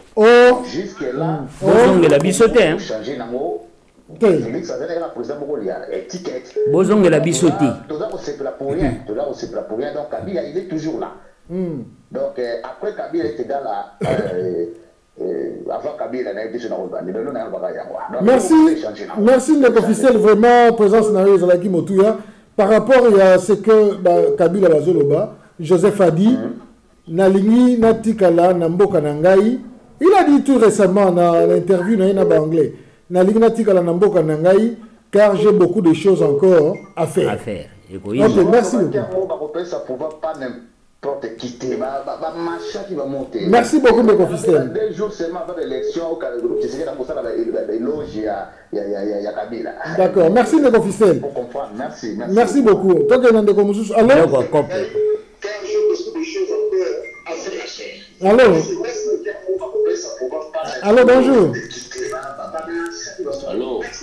Jusque-là, la bisoté. Changer Nango. Ça veut dire la présidente il y a étiquette. Bozong de la bisoté. Tout ça, c'est pour rien. Donc Kabila, il est toujours là. Donc après Kabila est égal à. Merci Nekofistel, vraiment présence dans les Alaki Motouya. Par rapport à ce que Kabila Bazoloba, Joseph a dit, Nalingi Natikala Namboka Nangai, il a dit tout récemment dans l'interview dans anglais, Nalingi Natikala Namboka Nangai, car j'ai beaucoup de choses encore à faire. Ok, merci beaucoup. Merci beaucoup, mes confisels. Des jours seulement avant l'élection, d'accord, merci, mes confisels. Merci beaucoup. Allô? Allô, bonjour.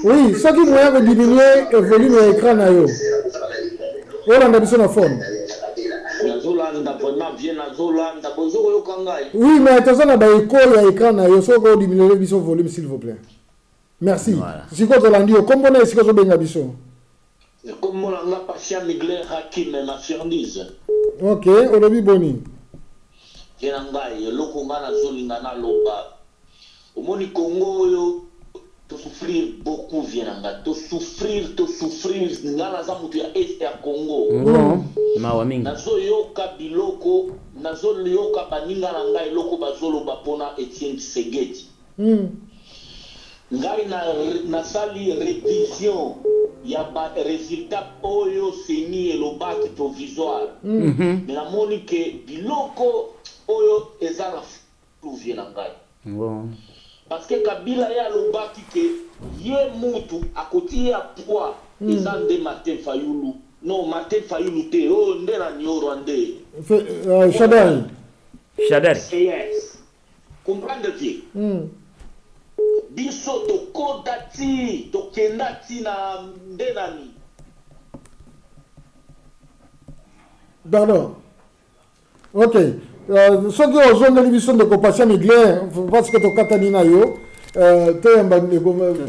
Oui, ce qui m'a diminué le volume de l'écran. On a besoin de phone. Oui, mais attention, il y a un écran, il faut diminuer le volume, s'il vous plaît. Merci. Si vous avez dit, comment est-ce que vous avez dit? Comment on a patient Miguel Hakim et ma fiandise. Ok, on a vu Boni. Kenangai, lokonga na zolinga na loba. Au moni Congo, to souffrir beaucoup vienanga. To souffrir. Ngana za mutu ya est ya Congo. Nazo yoka biloko, nazo yoka baninga na ngai loko bazolo bapona Etienne Tshisekedi. Ngai na sali révision ya ba résultat oyo seni elobaki provisoire. Mais na moni ke biloko oyo ezala fluvie na ngai. Parce que Kabila ya lobaki ke ye mutu akoti ya poids ezande Martin Fayulu. Non, Martin Fayulu te o ndela ni o Rwandais. Shadari. Yes. Comprendre-tu? Biso to kodati to kendati na ndenani. Pardon. Ok. Ce qui est aux l'émission de compassion Miguel, parce que tu Katanina yo,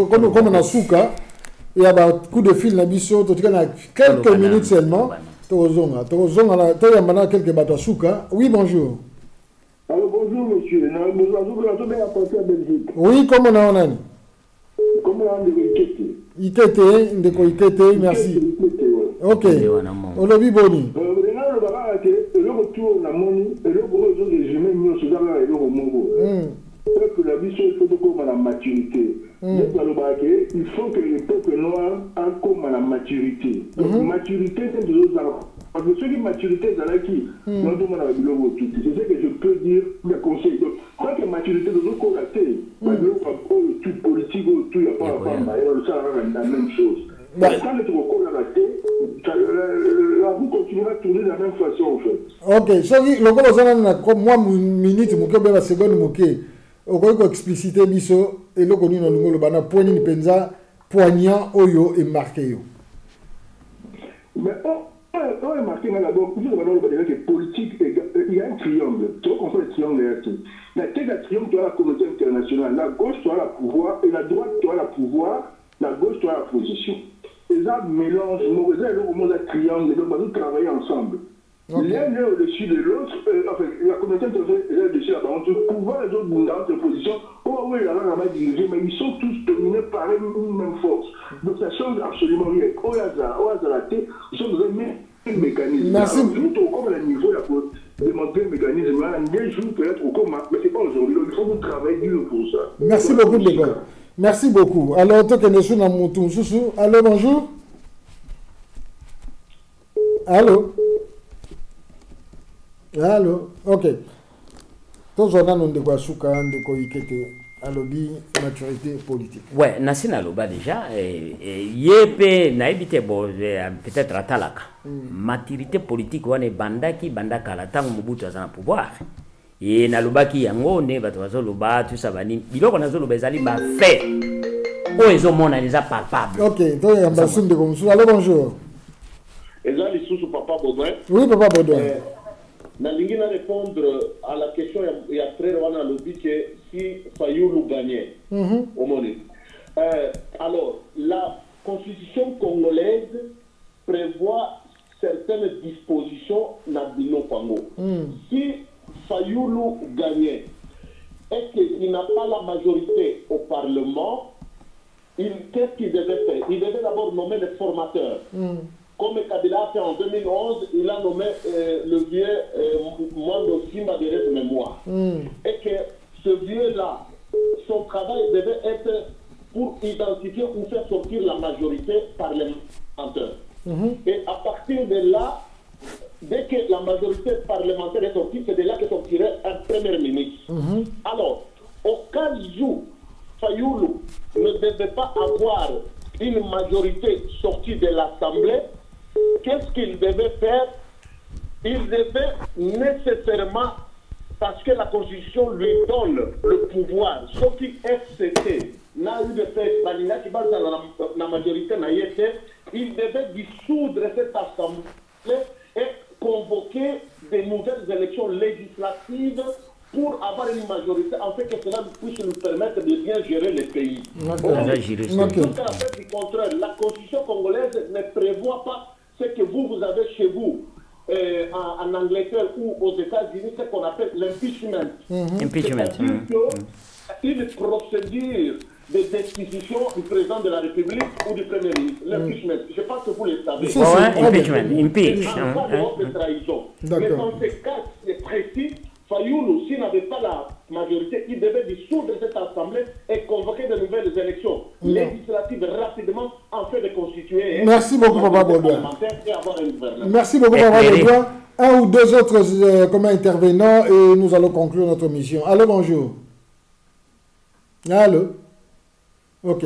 comme on a souka, il y a un coup de fil dans l'émission, tu as quelques minutes seulement. Tu as quelques bateaux souka. Oui, bonjour. Alors bonjour monsieur, oui, comment on a? Comment on a Ikete, merci. Ok. Olobi Boni. tout la monnaie, et le gros de résumé, nous sommes dans le Mongo. Que la vie soit comme la maturité. Il faut que le peuple noir ait comme la maturité. Donc, maturité, c'est de l'autre. Parce que ceux qui maturité, c'est là qui c'est ce que je peux dire, mes conseils. Donc, tant que maturité de l'autre côté, tout politique, tout, il n'y a pas la même chose. Quand le trop la roue continuera à tourner de la même façon, en fait. Ok, so, moi, minute, la seconde, okoki expliciter biso eloko nini olingo loba na point nini penza poignant oyo et marqué yo. Mais on est marqué d'abord, vous avez que politique, il y a un triangle. Tu vois qu'on fait le triangle là. Mais quel est le triangle, tu as la communauté internationale. La gauche, tu as le pouvoir, et la droite, tu as le pouvoir, la gauche, tu as la position. Et ça mélange, nous avons un triangle, donc nous travaillons ensemble. L'un est au-dessus de l'autre, la communauté internationale est au-dessus de la balance. Le pouvoir, les autres dans cette position, oui, là, on va diriger, mais ils sont tous dominés par une même force. Donc ça change absolument rien. Au hasard, la tête, ils sont dans un mécanisme. Merci. Nous, comme le niveau, il faut démontrer le mécanisme. Un jour, peut-être au coma, mais ce n'est pas aujourd'hui. Donc il faut que nous travaillions dur pour ça. Merci beaucoup, Débat. Merci beaucoup. Alors, toi, nous sommes dans mon tour. Allô, bonjour. Allô. Allô, ok. Tous on a non de quoi souka de quoi ikete alobi maturité politique. Ouais, nasina loba déjà yépe na ebité bon peut-être atalaka. Maturité politique wane bandaki bandaka la tango Mobutu azana pouvoir. Et na loba ki yango ne bato bazo loba tout ça bani biloko nazo loba ezali ba fait. O ezo mona les palpable. Ok, donc ambassade de comme ça. Allô, bonjour. Ezali sous papa Baudouin. Oui, papa Baudouin. Nalingi na répondre à la question il y a très loin lobby que si Fayoulou gagnait au Moni. Alors, la constitution congolaise prévoit certaines dispositions dans Bino Pango. Si Fayoulou gagnait et qu'il n'a pas la majorité au Parlement, qu'est-ce qu'il devait faire? Il devait d'abord nommer les formateurs. Comme Kabila a fait en 2011, il a nommé le vieux Mwando Simba de mémoire. Et que ce vieux-là, son travail devait être pour identifier ou faire sortir la majorité parlementaire. Et à partir de là, dès que la majorité parlementaire est sortie, c'est de là que sortirait un premier ministre. Alors, au cas où Fayoulou ne devait pas avoir une majorité sortie de l'Assemblée, qu'est-ce qu'il devait faire? Il devait nécessairement, parce que la Constitution lui donne le pouvoir, sauf qu'il FCT n'a eu de fait, la majorité n'a été, il devait dissoudre cette Assemblée et convoquer de nouvelles élections législatives pour avoir une majorité, en fait que cela puisse nous permettre de bien gérer le pays. Du contraire, la Constitution congolaise ne prévoit pas ce que vous avez chez vous en Angleterre ou aux États-Unis, ce qu'on appelle l'impeachment. Une procédure de destitution du président de la République ou du Premier ministre. L'impeachment, je pense que vous le savez. Impeachment. De trahison. Mais dans ce cas précis, Fayoulou, s'il n'avait pas la majorité, il devait dissoudre cette assemblée et convoquer de nouvelles élections législatives rapidement en fait de constituer. Merci beaucoup, Papa Baudouin. Merci beaucoup, Papa Baudouin. Un ou deux autres intervenants et nous allons conclure notre mission. Allô, bonjour. Allô. Ok.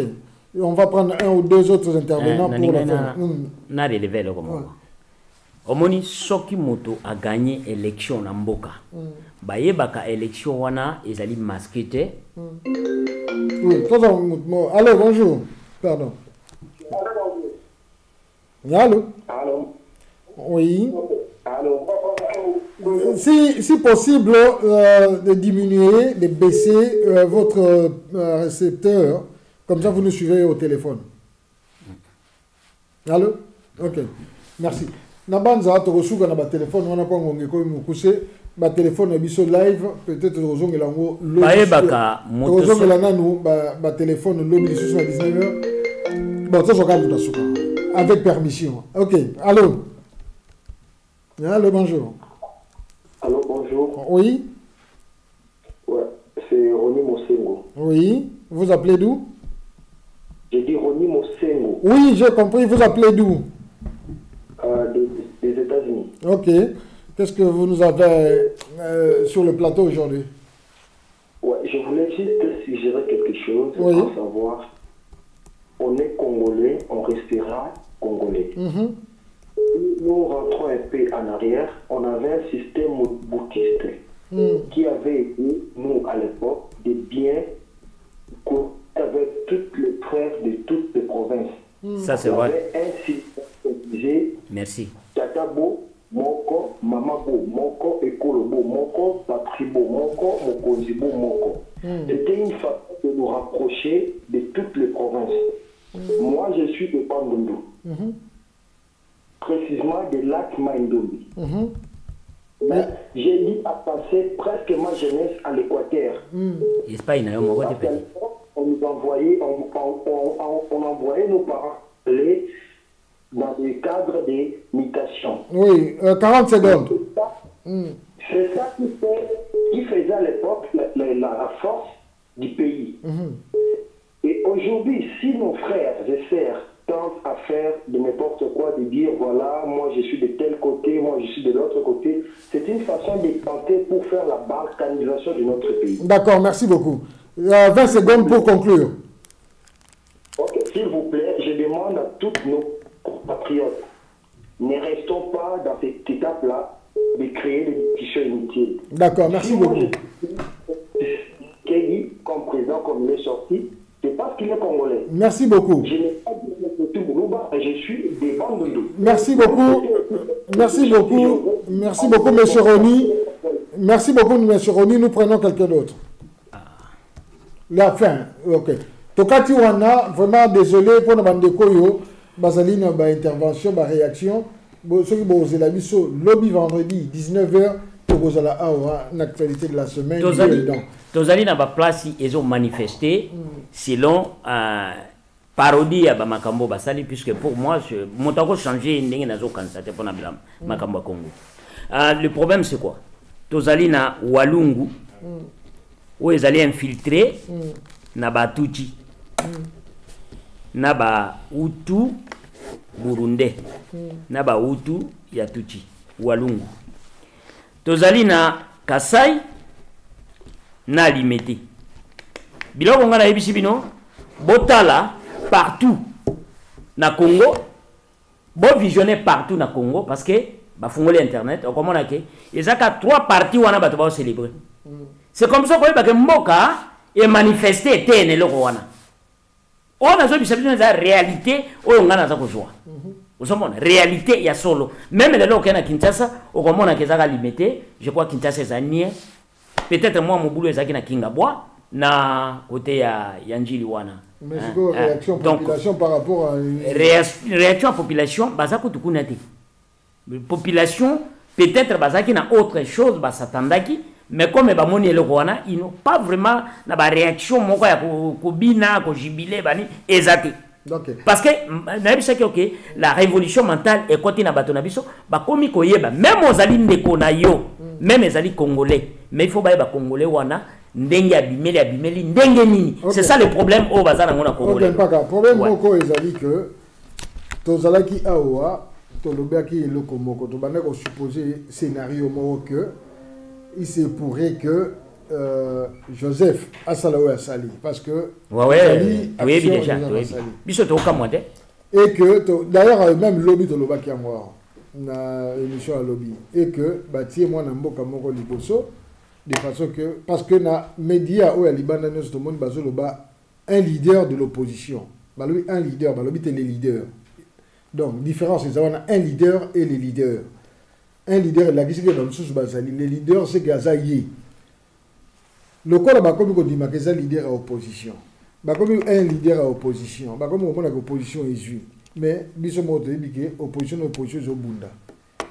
On va prendre un ou deux autres intervenants pour la fin. Na relevé le comment. Omoni soki moto a gagné élection na mboka. Bayebaka élection wana ezali masqué. Oui, allô, bonjour. Pardon. Allô. Allô. Oui. Allô. Si possible, de diminuer, de baisser votre récepteur, comme ça vous nous suivez au téléphone. Allô? Ok. Merci. Nabanza tokosuka na ba téléphone wana pa ngonge ko mukuse ba téléphone biso live peut-être tozongela ngo bayebaka moto tozongela nanu ba téléphone lo 19h bon ça soka muta suka avec permission. OK, allô. Allô, bonjour. Oui. Ouais, c'est Roni Mosengo. Oui. Vous appelez d'où? J'ai dit Roni Mosengo. Oui, j'ai compris. Vous appelez d'où? Des États-Unis. Ok. Qu'est-ce que vous nous avez sur le plateau aujourd'hui? Ouais, je voulais juste suggérer quelque chose, oui. À savoir, on est Congolais, on restera Congolais. Nous rentrons un peu en arrière, on avait un système boutiste qui avait été, nous à l'époque, des biens avec tous les frères de toutes les provinces. Ça c'est vrai. On avait un système obligé. Merci. Tatabo, Moko, Mamabo, Moko, Ekolobo, Moko, Patribo, Moko, Mokonzibo, Moko. C'était une façon de nous rapprocher de toutes les provinces. Moi, je suis de Bandundu. Précisément de lac Maïndombi. Mais j'ai dit à passer presque ma jeunesse à l'Équateur. On nous envoyait, on envoyait nos parents aller dans des cadres de mutation. Oui, 40 secondes. C'est ça qui faisait à l'époque la force du pays. Et aujourd'hui, si nos frères et sœurs tentent à faire de n'importe quoi, de dire voilà, moi je suis de tel côté, moi je suis de l'autre côté, c'est une façon de tenter pour faire la balkanisation de notre pays. D'accord, merci beaucoup. 20 secondes pour conclure. Ok, s'il vous plaît, je demande à tous nos compatriotes, ne restons pas dans cette étape-là de créer des discussions inutiles. D'accord, merci beaucoup. Kelly, comme président, comme il est sorti, c'est parce qu'il est congolais. Merci beaucoup. Je n'ai pas dit que tout Boulouba, je suis des bandes de dos. Merci beaucoup. Merci beaucoup. Merci beaucoup, M. Roni. Merci beaucoup, M. Roni. Nous prenons quelqu'un d'autre. La fin. Ok. Tokati Wana, vraiment désolé pour nous demander Koyo. Basaline, intervention, réaction. Ceux qui ont la mission, lobby vendredi, 19h, pour l'actualité de la semaine. Tozali na ba place ils ont manifesté selon parodie à Makambo Basali, puisque pour moi mon temps changé ndenge nazo candidater pour na Makambo Congo. Le problème c'est quoi? Tozali na Walungu où ils allaient infiltrer na Batuchi na ba Hutu Burundais na ba Hutu ya Tuchi Walungu. Tozali na Kasai na limité. Biloko ngana yebisi bino botala partout na Congo, bo visionner partout na Congo parce que ba fungoli internet on comprend que ils a 3 parties wana bato ba célébrer. C'est comme ça que ba mboka et manifester tene loko wana. On a zo bisabino za réalité o ngana za kozwa. Osomona réalité ya solo. Même les loko na Kinshasa o comprend que za limité, je crois Kinshasa za nie. Peut-être moi mon boulot est na Kingabwa na côté ya Njili wana. Mais réaction population par rapport à réaction à population bazako tukunate. Population peut-être bazaki na autre chose basatandaki mais comme ba moni eloko wana ils n'ont pas vraiment na ba réaction moko ya ko bina ko jibile bani ezate. Parce que ok la révolution mentale est côté na bato na biso ba komi koyeba même ozali ndeko na yo même ezali congolais mais il faut ba congolais wana ndenge abimeli ndenge nini. C'est ça le problème au bazana ngona congolais. OK, pas grave. Problème moko ezali que tozalaki awa tolobaki eloko moko to bana ko supposer scénario moko que il se pourrait que Joseph Asalaou Asali parce que oui déjà biso to kamwande et que d'ailleurs même lobby to lobaki moi na émission à lobby et que batie moi na mboka moko liboso de façon que parce que na média ou ya libanda nous tout le monde bazoloba un leader de l'opposition balobi un leader balobi les leaders donc différence c'est ça un leader et les leaders. Un leader la qui dans le sous bazali les leaders c'est gazaye le corps ba comme ko dima que ça leader à opposition ba comme un leader à opposition ba comme on a opposition est mais biso mo te biké opposition zo bunda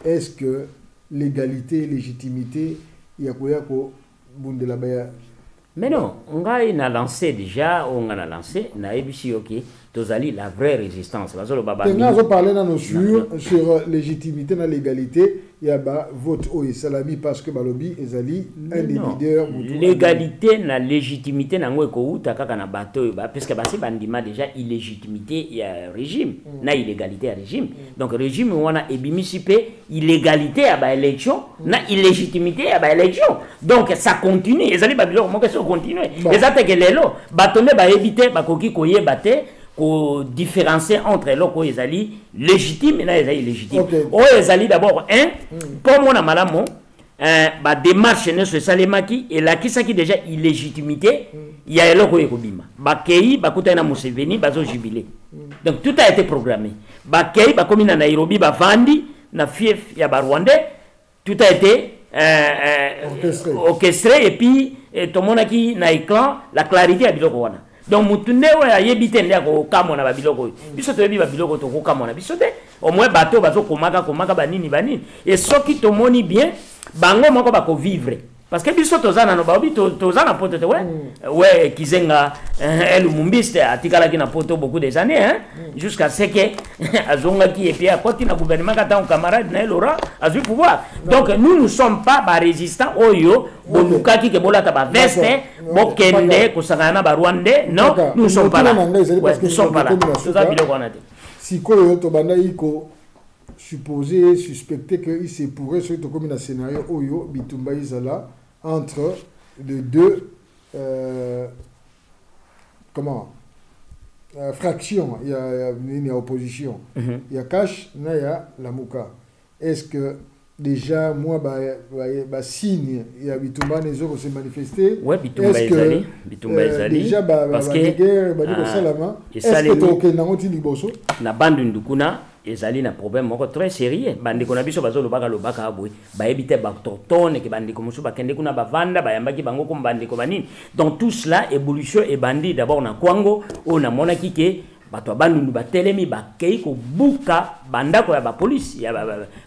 est-ce que l'égalité légitimité ya ko bunda la baya mais non on a lancé déjà on a lancé na ebisi OK tozali la vraie résistance bazolo baba on parler sur légitimité na l'égalité il y a vote au salami parce que balobi ezali un des leaders. L'égalité na légitimité na ngo ko uta kaka na bato parce que basi bandima déjà illégitimité il y a régime na illégalité à régime donc régime wana ebimisipe illégalité à ba élection na illégitimité à ba élection donc ça continue ezali babilo mo que ça continue ezate que lelo batonde ba éviter ba koki koye baté ko différencier entre loko ezali légitime et na ezali illégitime o ezali d'abord pour mon amalamo ba démarche ne se salemaki et la kisaki déjà illégitimité il y a loko ekobima ba kei ba kutana Museveni bazo jubilé donc tout a été programmé ba kei ba komina na Nairobi ba vandi na fief ya ba Rwandais tout a été orchestré et puis tout le monde qui na écran la clarité à biloko wana donc mutune wa yebite ndia ko kamona ba biloko biso to yebi ba biloko to ko kamona biso te au moins bateau bazo komaka banini et soki to moni bien bango moko ba ko vivre parce que biso tozana no baobi tozana poto te ouais kizenga el mumbiste atikala ki na poto beaucoup des années jusqu'à ce que azonga ki et puis à côté na gouvernement ka tant camarade na Laurent a du pouvoir donc nous ne sommes pas ba résistants oyo bolukaki ke bolata ba veste bokende kusangana ba Rwandais non nous ne sommes pas là nous sommes pas là toza biloko na te sikoyo to banda iko supposé suspecter que il se pourrait sur comme un scénario oyo bitumba izala entre les deux fractions. Il y a opposition, il y a Cash, il y a Lamuka. Est-ce que déjà moi signe il y a Bitumba les autres se manifester? Ouais, Bitumba ezali déjà parce que est-ce que tu as un liboso na bande ndukuna ezali na problème moko très sérieux bandi kona biso bazo lobaka abwe ba ebite ba totone ke bandi ko musu bakende kuna bavanda bayambaki bango ko bandi ko banini donc tout cela évolution et bandi d'abord na Kwango on a monaki ke bato bandu batelemi bakei ko buka bandako ya ba police ya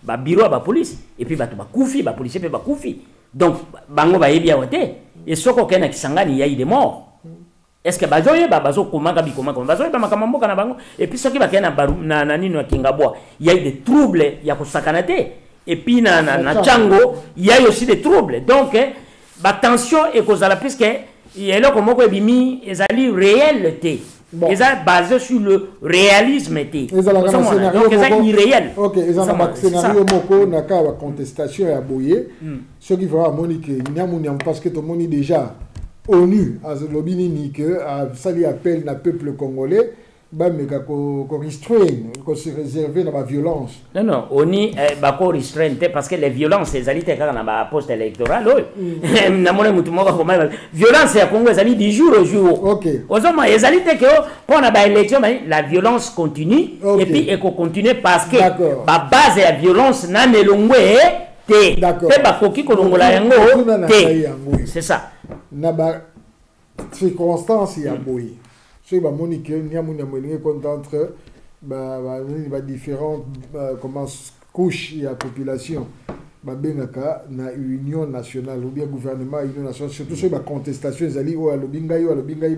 ba bureau ba police et puis bato bakufi ba policier pe bakufi donc bango ba yebi awote et soko kena kisangani ya ide mort. Est-ce que bazoye bazo komaka bikomaka bazoye ba makamamboka na bango et puis soki bakena na nini wa kingabwa il y a eu des troubles ya kosakanate et puis na chango il y a eu aussi des troubles donc ba tension et kozala puisque il y a là comme ko ebimi ezali réalité eza basé sur le réalisme té donc eza irréel OK eza na scénario moko na ka wa contestation ya boye soki va monique nyamu parce que to moni déjà ONU a lobini ni que a sali appel na peuple congolais ba meka ko restrain ko se réserver na ba violence non ONU ba ko restrain parce que les violences ezali te kaka na ba poste électoral na mona mutu moko ko violence ya Congo ezali du jour au jour OK ozoma ezali te que pour na ba élection la violence continue et puis e ko continuer parce que ba base ya violence na nelongwe te pe ba koki ko longola yango te c'est ça na ba circonstance ya boy so ba monique nyamu nyamu compte entre ba différentes comment couches ya population ba bengaka na union nationale ou bien gouvernement union nationale surtout so ba contestation ezali o alobinga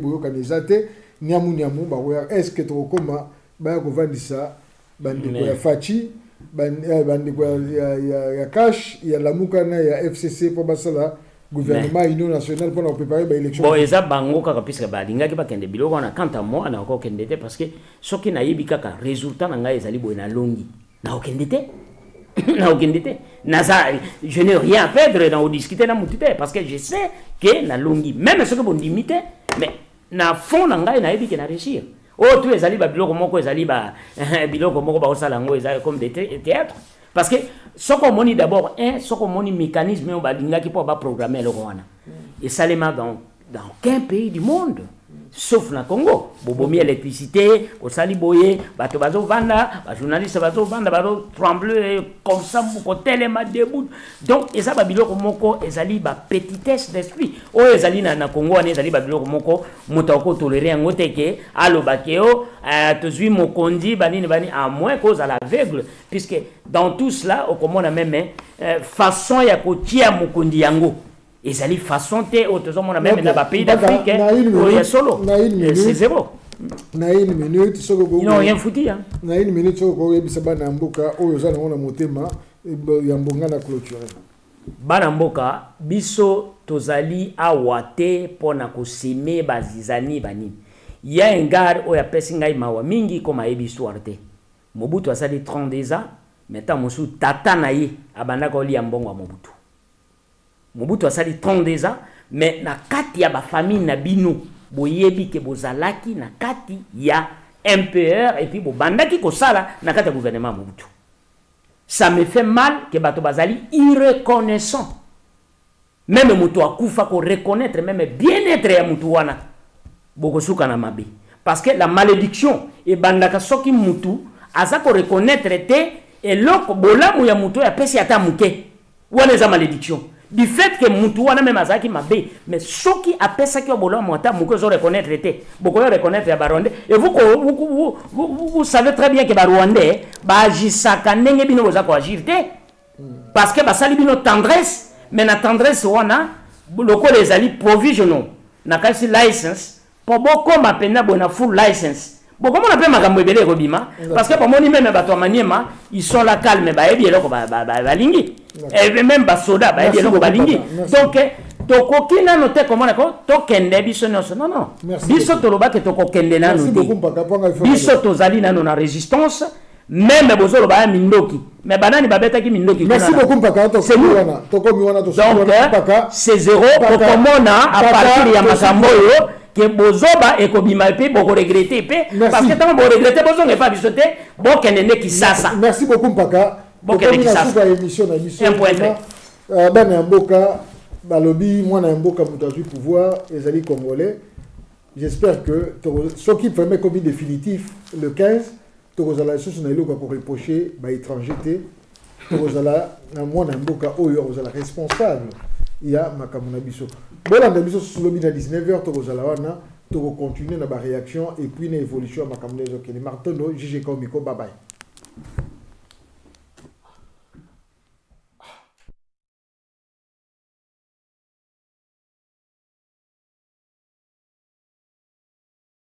boyo kanezate nyamu ba est-ce que to koma ba ko vandisa bandiko ya fachi bandiko ya Cash ya Lamuka na ya FCC pour basala gouvernement union nationale pour préparer l'élection. Bon eza bango kaka puisque balinga ki bakende biloko na quant à moi na ko kendete parce que soki na yebi kaka résultat na ngai ezali boy na longi na okendete na okendete na ça je n'ai rien à perdre dans discuter na mutite parce que je sais que na longi même ce que bon limité mais na fond na ngai na yebi que na réussir oh tu ezali ba biloko moko ezali ba biloko moko ba osala ngo ezali comme des théâtres parce que ce qu'on moni d'abord ce qu'on moni mécanisme on balinga qui pour programmer le Rwanda et ça les dans aucun pays du monde sauf na Congo bobomi électricité au sali boye bato bazo vanda ba journaliste bazo vanda bazo trembler comme ça pour telema debout donc eza ba biloko moko ezali ba petitesse d'esprit o ezali na Congo ne ezali ba biloko moko moto ko tolérer ngote ke alo bakeo tozui mokondi banini bani à moins cause à l'aveugle puisque dans tout cela au comment on a même façon ya kotia mokondi yango ezali façon te otozomona même na ba pays d'Afrique ya solo c'est zéro na une minute soko ils n'ont rien foutu na une minute soko yebisa bana mboka oyo zana mona motema Yambonga na clôturer. Bana mboka biso tozali awate pona kosime bazizani banini. Ya engard oya pesi ngai mawa mingi koma yebi histoire te. Mobutu asali 32 ans, maintenant mosu tata na ye abanda ko li mbongo Mobutu. Mobutu asali 32 ans, mais na kati ya ba famille na binu boyebi ke bozalaki na kati ya MPR et puis bobandaki ko sala na kati ya gouvernement Mobutu. Ça me fait mal que bato bazali irreconnaissant. Même mutu akufa ko reconnaître même bien-être ya mutu wana. Bokosuka na mabe. Parce que la malédiction et bandaka soki mutu aza ko reconnaître te et loko bolamu ya mutu ya pesi ata muke. Wana za malédiction. Du fait que mutu wana même azaki mabe, mais soki apesa ki bolamu ata muke zo reconnaître te. Boko reconnaître ya Barwandais et vous savez très bien que Barwandais ba agisaka ndenge bino boza ko agir te. Parce que ba sali bino tendresse, mais na tendresse wana loko les ali provisional na kasi license pour beaucoup mapena bona full license. Bon, comment on appelle makambo ebele robima parce que pour moi même bato maniema ils sont là calme ba ebi eloko ba lingi et même ba soda ba ebi eloko ba lingi. Donc tokoki na noter comment to kende biso non non biso toloba ke tokokende na noter biso tozali na na résistance même bozolo ba mindoki mais banani babetaki mindoki. Merci beaucoup mpaka to komiwana to komiwana to mpaka c'est zéro tokomona à partir ya makambo yo que bozoba et kobima pe boko regretter pe parce que tant bo regretter bozo ne pas bisoté bo kenene ki sasa. Merci beaucoup mpaka bo kenene ki sasa émission na biso bana mboka balobi mwana mboka mutazu pouvoir ezali congolais. J'espère que ce qui permet comme définitif le 15 tokozala soso na iloko ko reprocher ba étranger te tokozala na mwana mboka oyo ozala responsable ya makamuna biso. Bon, on a mis sur le 19h, tu vas continuer la réaction et puis une évolution à ma caméra. Martin, JG Komiko, bye bye.